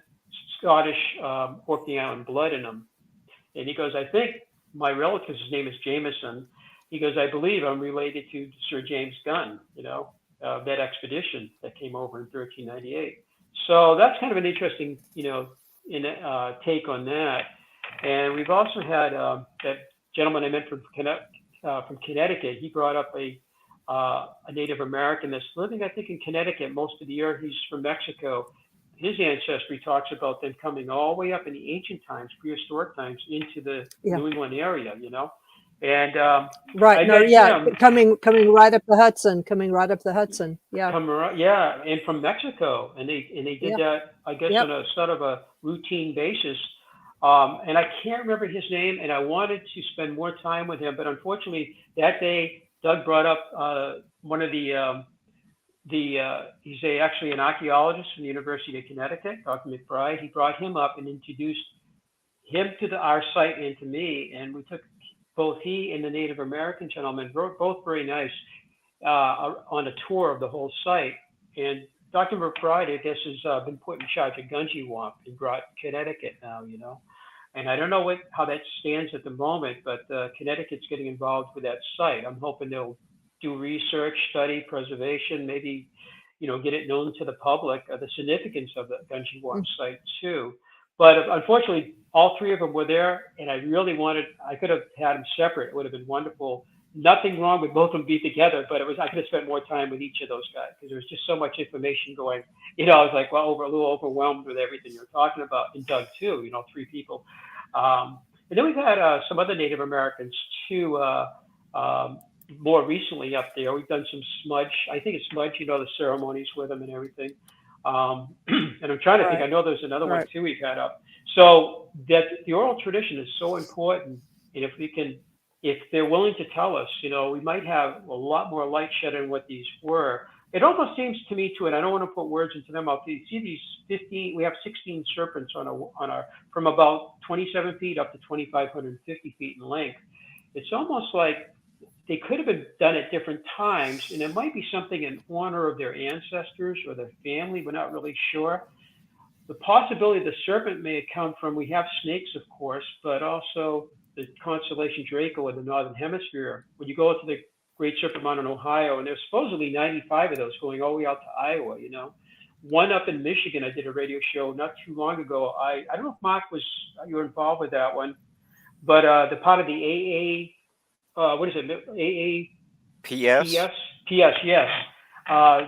Scottish Orkney Island blood in him. And he goes, I think my relative, his name is Jameson. He goes, I believe I'm related to Sir James Gunn, that expedition that came over in 1398. So that's kind of an interesting, take on that. And we've also had that gentleman I met from Connecticut. He brought up a Native American that's living, I think, in Connecticut most of the year. He's from Mexico. His ancestry talks about them coming all the way up in the ancient times, prehistoric times, into the New England area, And coming right up the Hudson, and from Mexico, and they did that, I guess, on a sort of a routine basis. And I can't remember his name, and I wanted to spend more time with him, but unfortunately that day Doug brought up one of he's actually an archaeologist from the University of Connecticut, Dr. McBride. He brought him up and introduced him to our site and to me, and we took both he and the Native American gentleman, both very nice, on a tour of the whole site. And Dr. McBride, I guess, has been put in charge of Gunji Wamp and brought Connecticut now, And I don't know how that stands at the moment, but Connecticut's getting involved with that site. I'm hoping they'll do research, study, preservation, maybe, get it known to the public, the significance of the Gunji Wamp site too. But unfortunately, all three of them were there, and I could have had them separate. It would have been wonderful. Nothing wrong with both of them being together, but I could have spent more time with each of those guys because there was just so much information going. I was like, a little overwhelmed with everything you're talking about. And Doug too, 3 people. And then we've had some other Native Americans too, more recently up there. We've done some smudge. I think it's smudge, the ceremonies with them and everything. And I'm trying to think, I know there's another one too we've had up. So that the oral tradition is so important. And if they're willing to tell us, we might have a lot more light shed on what these were. It almost seems to me and I don't want to put words into their mouth. You see these we have 16 serpents from about 27 feet up to 2,550 feet in length. It's almost like they could have been done at different times, and it might be something in honor of their ancestors or their family. We're not really sure. The possibility the serpent may have come from, we have snakes, of course, but also the constellation Draco in the Northern Hemisphere. When you go to the Great Serpent Mound in Ohio, and there's supposedly 95 of those going all the way out to Iowa, One up in Michigan, I did a radio show not too long ago. I don't know if Mark you were involved with that one, but the part of the AA, what is it? PS? PS, yes.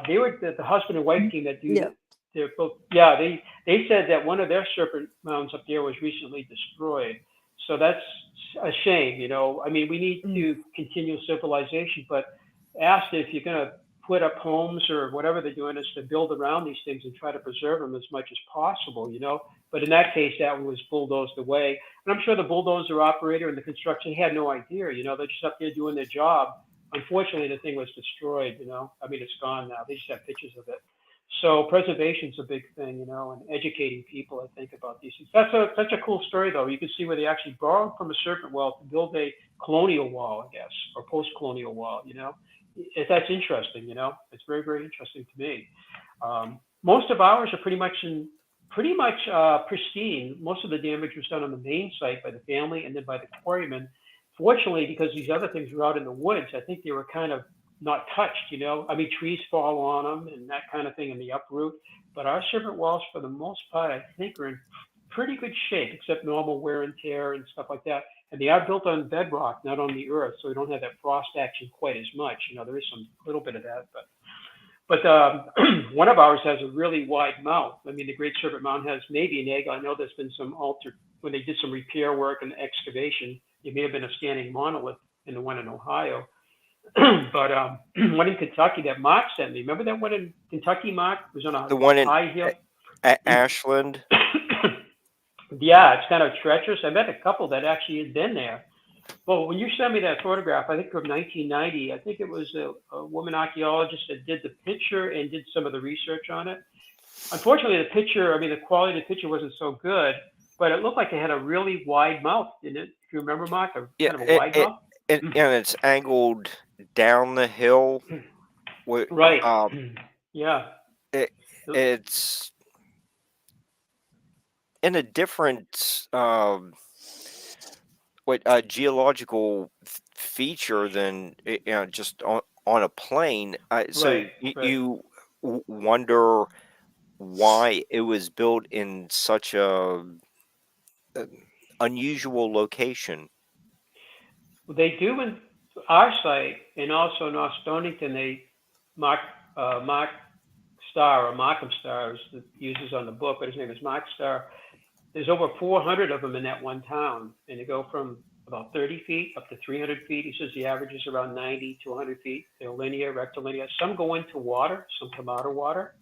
They were the husband and wife team that do. They're both. Yeah, they said that one of their serpent mounds up there was recently destroyed. So that's a shame. I mean, we need to continue civilization, but ask if you're going to put up homes or whatever they're doing is to build around these things and try to preserve them as much as possible. But in that case, that one was bulldozed away. And I'm sure the bulldozer operator and the construction had no idea, they're just up there doing their job. Unfortunately, the thing was destroyed, I mean, it's gone now. They just have pictures of it. So preservation's a big thing, and educating people, I think, about these things. That's such a cool story, though. You can see where they actually borrowed from a serpent well to build a colonial wall, I guess, or post-colonial wall, That's interesting, It's very, very interesting to me. Most of ours are pretty much pristine. Most of the damage was done on the main site by the family and then by the quarrymen. Fortunately, because these other things were out in the woods, I think they were kind of not touched, you know. I mean, trees fall on them and that kind of thing, and the uproot. But our serpent walls, for the most part, I think are in pretty good shape, except normal wear and tear and stuff like that. And they are built on bedrock, not on the earth, so we don't have that frost action quite as much. You know, there is some little bit of that, but one of ours has a really wide mouth. I mean, the Great Serpent Mound has maybe an egg. I know there's been some altered when they did some repair work and excavation. It may have been a standing monolith in the one in Ohio. But one in Kentucky that Mark sent me. Remember that one in Kentucky, Mark? It was on a The one in high hill. Ashland. Yeah, it's kind of treacherous. I met a couple that actually had been there. Well, when you sent me that photograph, I think from 1990, I think it was a woman archaeologist that did the picture and did some of the research on it. Unfortunately, the picture, I mean, the quality of the picture wasn't so good, but it looked like it had a really wide mouth, didn't it? If you remember, Mark, Yeah, kind of a wide mouth. and it's angled down the hill. Right. Um, Yeah. it's in a different geological feature than just on a plane. So you wonder why it was built in such a unusual location. Well, they do in our site and also in North Stonington. They Mark Starr or Markham Starr is the uses on the book, but his name is Mark Starr. There's over 400 of them in that one town, and they go from about 30 feet up to 300 feet. He says the average is around 90 to 100 feet. They're linear, rectilinear. Some go into water, some come out of water.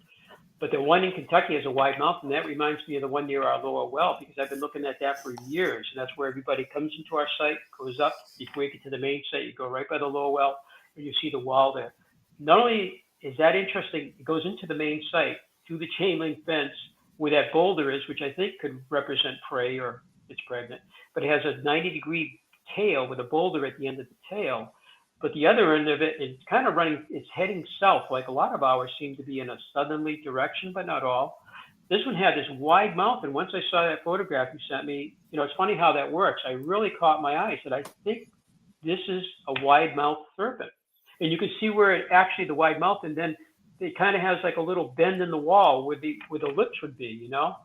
But the one in Kentucky has a wide mouth, and that reminds me of the one near our lower well, because I've been looking at that for years. And that's where everybody comes into our site, goes up. Before you get to the main site, you go right by the lower well, and you see the wall there. Not only is that interesting, it goes into the main site through the chain link fence where that boulder is, which I think could represent prey or it's pregnant. But it has a 90-degree tail with a boulder at the end of the tail. But the other end of it, it's kind of running, it's heading south, like a lot of ours seem to be in a southerly direction, but not all. This one had this wide mouth, and once I saw that photograph you sent me, you know, it's funny how that works. I really caught my eye. I said, I think this is a wide mouth serpent. And you can see where it actually, the wide mouth, and then it kind of has like a little bend in the wall where the lips would be, you know?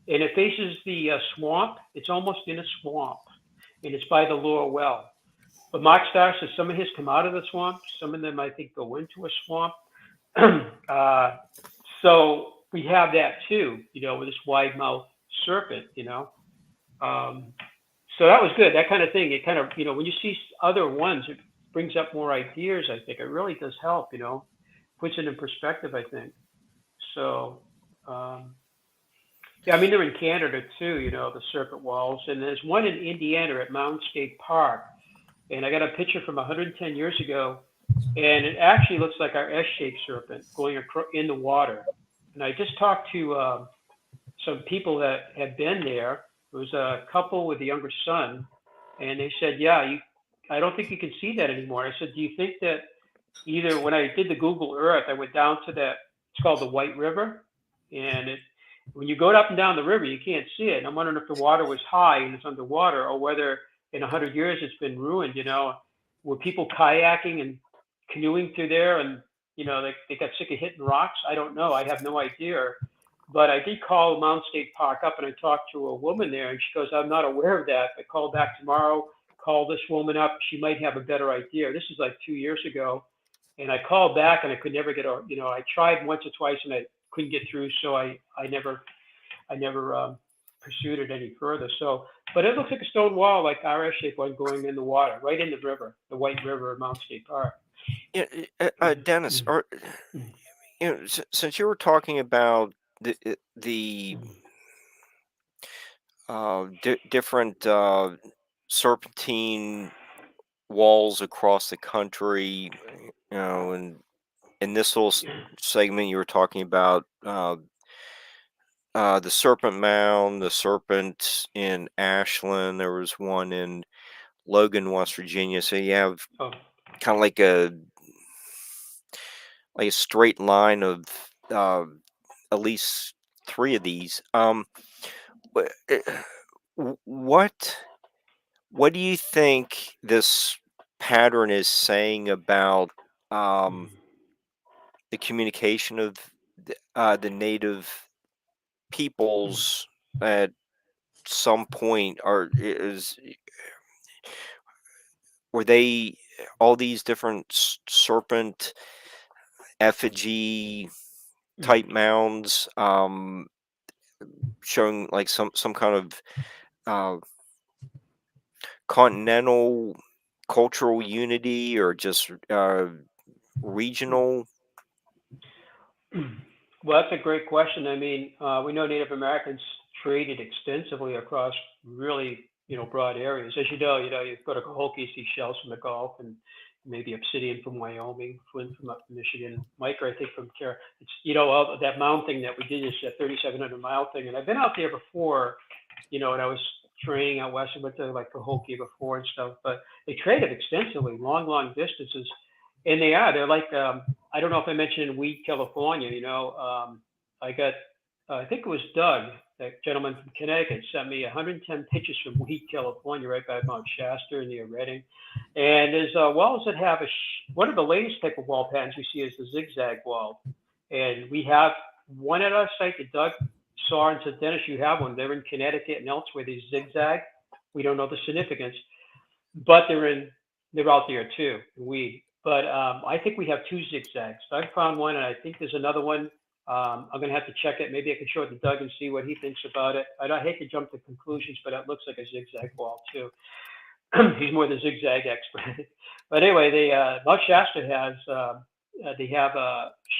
And it faces the swamp. It's almost in a swamp, and it's by the lower well. But Mark Starr says some of his come out of the swamp. Some of them, I think, go into a swamp. So we have that too, you know, with this wide mouth serpent, you know. So that was good. That kind of thing. It kind of, you know, when you see other ones, it brings up more ideas, I think. It really does help, you know, puts it in perspective, I think. So, yeah, I mean, they're in Canada too, you know, the serpent walls. And there's one in Indiana at Mound State Park. And I got a picture from 110 years ago, and it actually looks like our S-shaped serpent going in the water. And I just talked to some people that had been there. It was a couple with a younger son, and they said, yeah, I don't think you can see that anymore. I said, do you think that either when I did the Google Earth, I went down to that, it's called the White River, and when you go up and down the river, you can't see it. And I'm wondering if the water was high and it's underwater, or whether in 100 years it's been ruined, you know. Were people kayaking and canoeing through there and, you know, they got sick of hitting rocks? I don't know. I have no idea. But I did call Mount State Park up and I talked to a woman there, and she goes, I'm not aware of that. I call back tomorrow, call this woman up. She might have a better idea. This is like 2 years ago. And I called back and I could never get, you know, I tried once or twice and I couldn't get through. So I never pursued it any further. So, but it looks like a stone wall, like our S-shaped one going in the water, right in the river, the White River of Mount State Park. Yeah, Dennis, you know, since you were talking about the different serpentine walls across the country, you know, and in this little segment you were talking about the Serpent Mound, the Serpent in Ashland. There was one in Logan, West Virginia. So you have kind of like a straight line of at least 3 of these. What do you think this pattern is saying about the communication of the native peoples at some point were they all these different serpent effigy type mounds, showing like some kind of continental cultural unity, or just regional? Well, that's a great question. I mean, we know Native Americans traded extensively across really, broad areas. As you go to Cahokia, see shells from the Gulf, and maybe obsidian from Wyoming, flint from up from Michigan, mica, I think, from Care. It's, all that mound thing that we did, is that 3,700-mile thing. And I've been out there before, and I was training out west. I went to like Cahokia before and stuff, but they traded extensively, long distances. And they're like, I don't know if I mentioned Weed, California. I got, I think it was Doug, that gentleman from Connecticut, sent me 110 pictures from Weed, California, right by Mount Shasta near Reading. And there's walls that have one of the latest type of wall patterns we see is the zigzag wall. And we have one at our site that Doug saw and said, Dennis, you have one. They're in Connecticut and elsewhere. They zigzag. We don't know the significance, but they're out there too, Weed. But I think we have two zigzags. Doug found one, and I think there's another one. I'm going to have to check it. Maybe I can show it to Doug and see what he thinks about it. I hate to jump to conclusions, but it looks like a zigzag wall too. He's more the zigzag expert. But anyway, Mount Shasta they have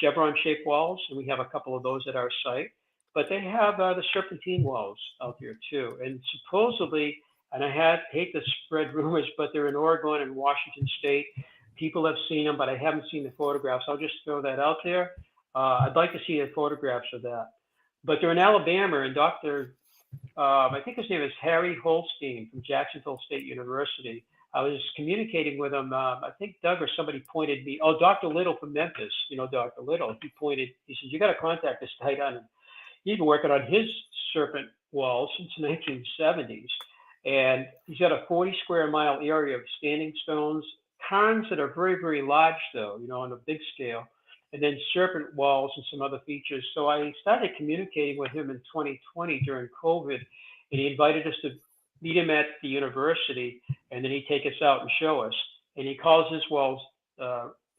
chevron-shaped walls, and we have a couple of those at our site. But they have the serpentine walls out there too. And supposedly, and I hate to spread rumors, but they're in Oregon and Washington State. People have seen them, but I haven't seen the photographs. I'll just throw that out there. I'd like to see the photographs of that. But they're in Alabama, and I think his name is Harry Holstein from Jacksonville State University. I was communicating with him. I think Doug or somebody pointed me. Oh, Dr. Little from Memphis. Dr. Little. He said, you got to contact this guy down. He's been working on his serpent wall since the 1970s. And he's got a 40 square mile area of standing stones, cairns that are very, very large, though, on a big scale, and then serpent walls and some other features. So I started communicating with him in 2020 during COVID, and he invited us to meet him at the university, and then he'd take us out and show us. And he calls his walls,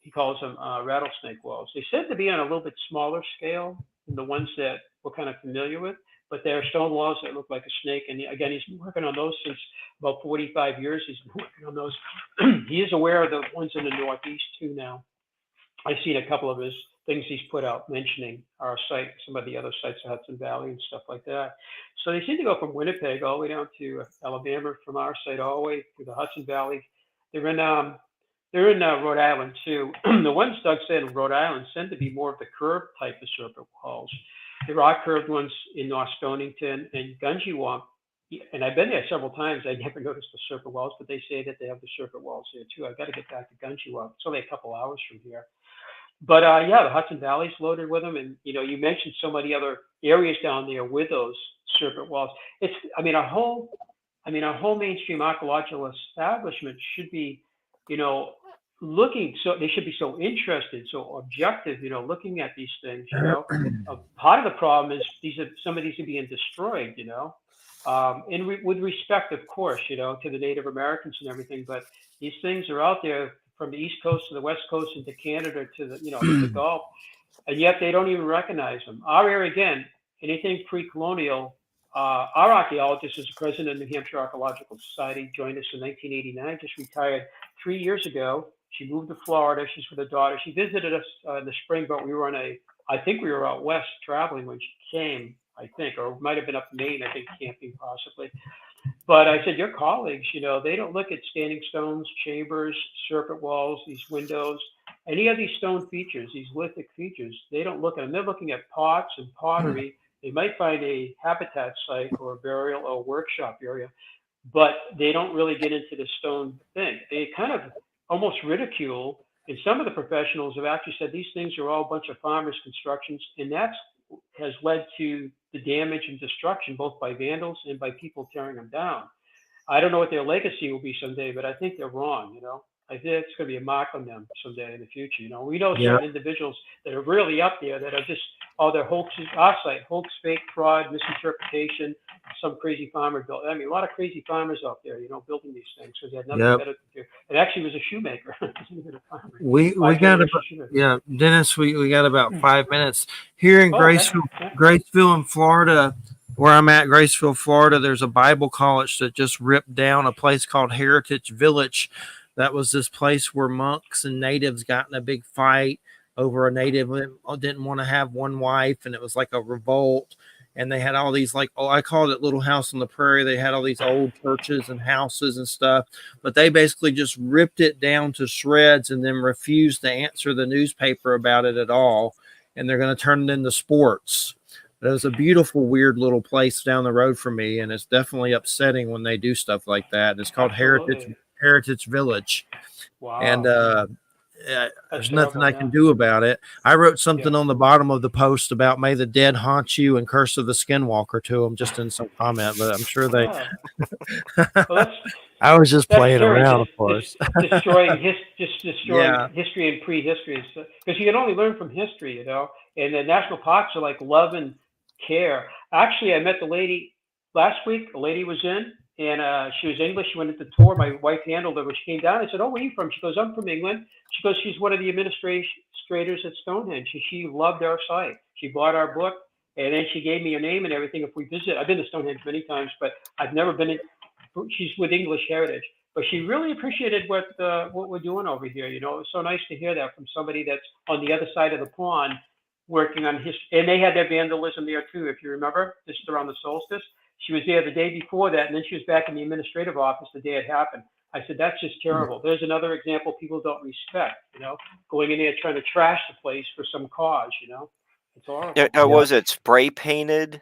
he calls them rattlesnake walls. They said to be on a little bit smaller scale than the ones that we're kind of familiar with, but they're stone walls that look like a snake. And again, he's been working on those since about 45 years. He's been working on those. He is aware of the ones in the Northeast too now. I've seen a couple of his things he's put out mentioning our site, some of the other sites in Hudson Valley and stuff like that. So they seem to go from Winnipeg all the way down to Alabama, from our site all the way through the Hudson Valley. They're in Rhode Island too. The ones Doug said in Rhode Island tend to be more of the curved type of serpent walls. There are curved ones in North Stonington and Gunjiwamp, and I've been there several times. I never noticed the serpent walls, but they say that they have the serpent walls there too. I've got to get back to Gunjiwamp. It's only a couple hours from here. But the Hudson Valley's loaded with them, and you mentioned so many other areas down there with those serpent walls. Our whole mainstream archaeological establishment should be, looking, so they should be so interested, so objective, looking at these things. Part of the problem is some of these are being destroyed, and with respect, of course, to the Native Americans and everything. But these things are out there from the East Coast to the West Coast into Canada to the to the Gulf, and yet they don't even recognize them. Our area, again, anything pre-colonial. Our archaeologist is the president of the New Hampshire Archaeological Society, joined us in 1989, just retired 3 years ago. She moved to Florida. She's with her daughter. She visited us in the spring, but we were I think we were out west traveling when she came, I think, or it might have been up Maine, I think, camping possibly. But I said, your colleagues, they don't look at standing stones, chambers, serpent walls, these windows, any of these stone features, these lithic features. They don't look at them. They're looking at pots and pottery. They might find a habitat site or a burial or workshop area, but they don't really get into the stone thing. They kind of almost ridicule, and some of the professionals have actually said these things are all a bunch of farmers' constructions, and that has led to the damage and destruction, both by vandals and by people tearing them down. I don't know what their legacy will be someday, but I think they're wrong, I think it's going to be a mark on them someday in the future. You know, we know Yeah. certain individuals that are really up there that are just all their hoaxes, our site, hoax, fake, fraud, misinterpretation. Some crazy farmer built. I mean, a lot of crazy farmers out there, you know, building these things because they had nothing Yep. better to do. It actually was a shoemaker. He was a farmer. We got Five-generation about, shoemaker. yeah, Dennis, we got about 5 minutes here in Oh, okay. Graceville in Florida, where I'm at, Graceville, Florida. There's a Bible college that just ripped down a place called Heritage Village. That was this place where monks and natives got in a big fight over a native that didn't want to have one wife, and it was like a revolt. And they had all these, like, oh, I called it Little House on the Prairie. They had all these old churches and houses and stuff, but they basically just ripped it down to shreds and then refused to answer the newspaper about it at all. And they're going to turn it into sports. But it was a beautiful, weird little place down the road from me, and it's definitely upsetting when they do stuff like that. And it's called Heritage Village. Wow. And there's nothing terrible, I can do about it. I wrote something on the bottom of the post about "May the dead haunt you" and "Curse of the Skinwalker" to them, just in some comment. But I'm sure they. Well, I was just playing scary, around, of course. destroying history and prehistory, because you can only learn from history, you know. And the national parks are like love and care. Actually, I met the lady last week. A lady was in, and she was English. She went into the tour. My wife handled her. When she came down, I said, "Oh, where are you from?" She goes, "I'm from England." She goes, "She's one of the administrators at Stonehenge. She loved our site. She bought our book, and then she gave me her name and everything. If we visit, I've been to Stonehenge many times, but I've never been in. She's with English Heritage, but she really appreciated what we're doing over here. You know, it was so nice to hear that from somebody that's on the other side of the pond, working on history. And they had their vandalism there too, if you remember, just around the solstice. She was there the day before that, and then she was back in the administrative office the day it happened. I said, that's just terrible. There's another example people don't respect, you know, going in there trying to trash the place for some cause, you know. It's horrible. Was it spray painted?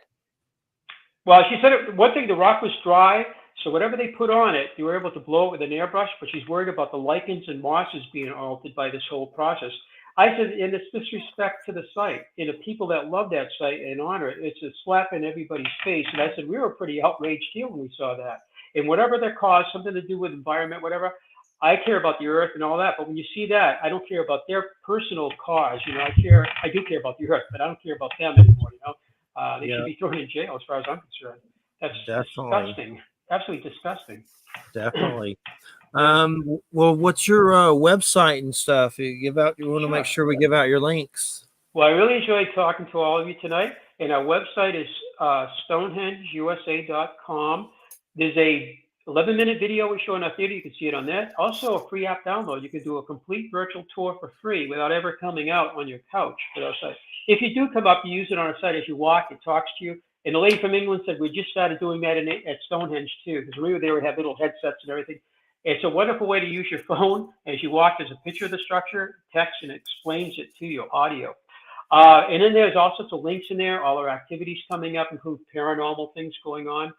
Well, she said one thing, the rock was dry, so whatever they put on it, they were able to blow it with an airbrush, but she's worried about the lichens and mosses being altered by this whole process. I said, and it's disrespect to the site and the people that love that site and honor it. It's a slap in everybody's face. And I said, we were pretty outraged here when we saw that. And whatever their cause, something to do with environment, whatever, I care about the earth and all that. But when you see that, I don't care about their personal cause. You know, I do care about the earth, but I don't care about them anymore, you know. They should be thrown in jail as far as I'm concerned. That's disgusting. Absolutely disgusting. Definitely. Well, what's your website and stuff? You want to make sure we give out your links. Well, I really enjoyed talking to all of you tonight. And our website is StonehengeUSA.com. There's a 11-minute video we show in our theater. You can see it on that. Also, a free app download. You can do a complete virtual tour for free without ever coming out on your couch with our site. If you do come up, you use it on our site as you walk. It talks to you. And the lady from England said we just started doing that at Stonehenge too, because we were there. We have little headsets and everything. It's a wonderful way to use your phone as you walk. There's a picture of the structure, text, and it explains it to you, audio. And then there's all sorts of links in there. All our activities coming up include paranormal things going on.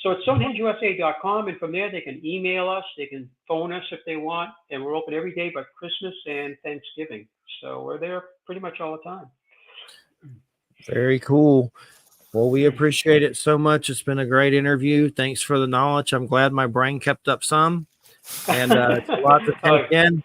So it's StonehengeUSA.com, and from there they can email us, they can phone us if they want, and we're open every day but Christmas and Thanksgiving. So we're there pretty much all the time. Very cool. Well, we appreciate it so much. It's been a great interview. Thanks for the knowledge. I'm glad my brain kept up some. And it's a lot to take in.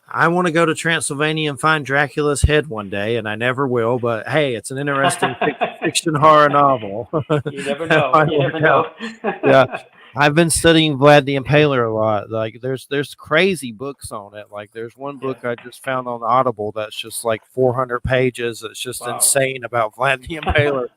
I want to go to Transylvania and find Dracula's head one day, and I never will. But hey, it's an interesting fiction horror novel. You never know. You never know. Yeah, I've been studying Vlad the Impaler a lot. Like, there's crazy books on it. Like, there's one book I just found on Audible that's just like 400 pages. It's just insane about Vlad the Impaler.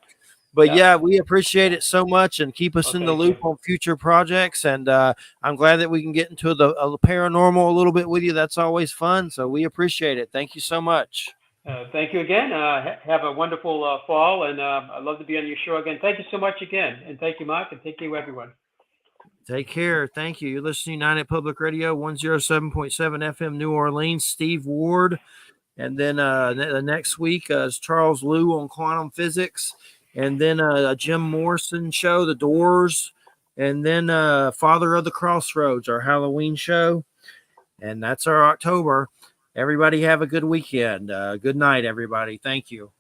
But yeah, we appreciate it so much, and keep us in the loop on future projects. And I'm glad that we can get into the paranormal a little bit with you. That's always fun. So we appreciate it. Thank you so much. Thank you again. Have a wonderful fall, and I'd love to be on your show again. Thank you so much again. And thank you, Mark, and thank you, everyone. Take care. Thank you. You're listening to United Public Radio, 107.7 FM, New Orleans. Steve Ward. And then the next week is Charles Liu on quantum physics. And then a Jim Morrison show, The Doors, and then Father of the Crossroads, our Halloween show. And that's our October. Everybody have a good weekend. Good night, everybody. Thank you.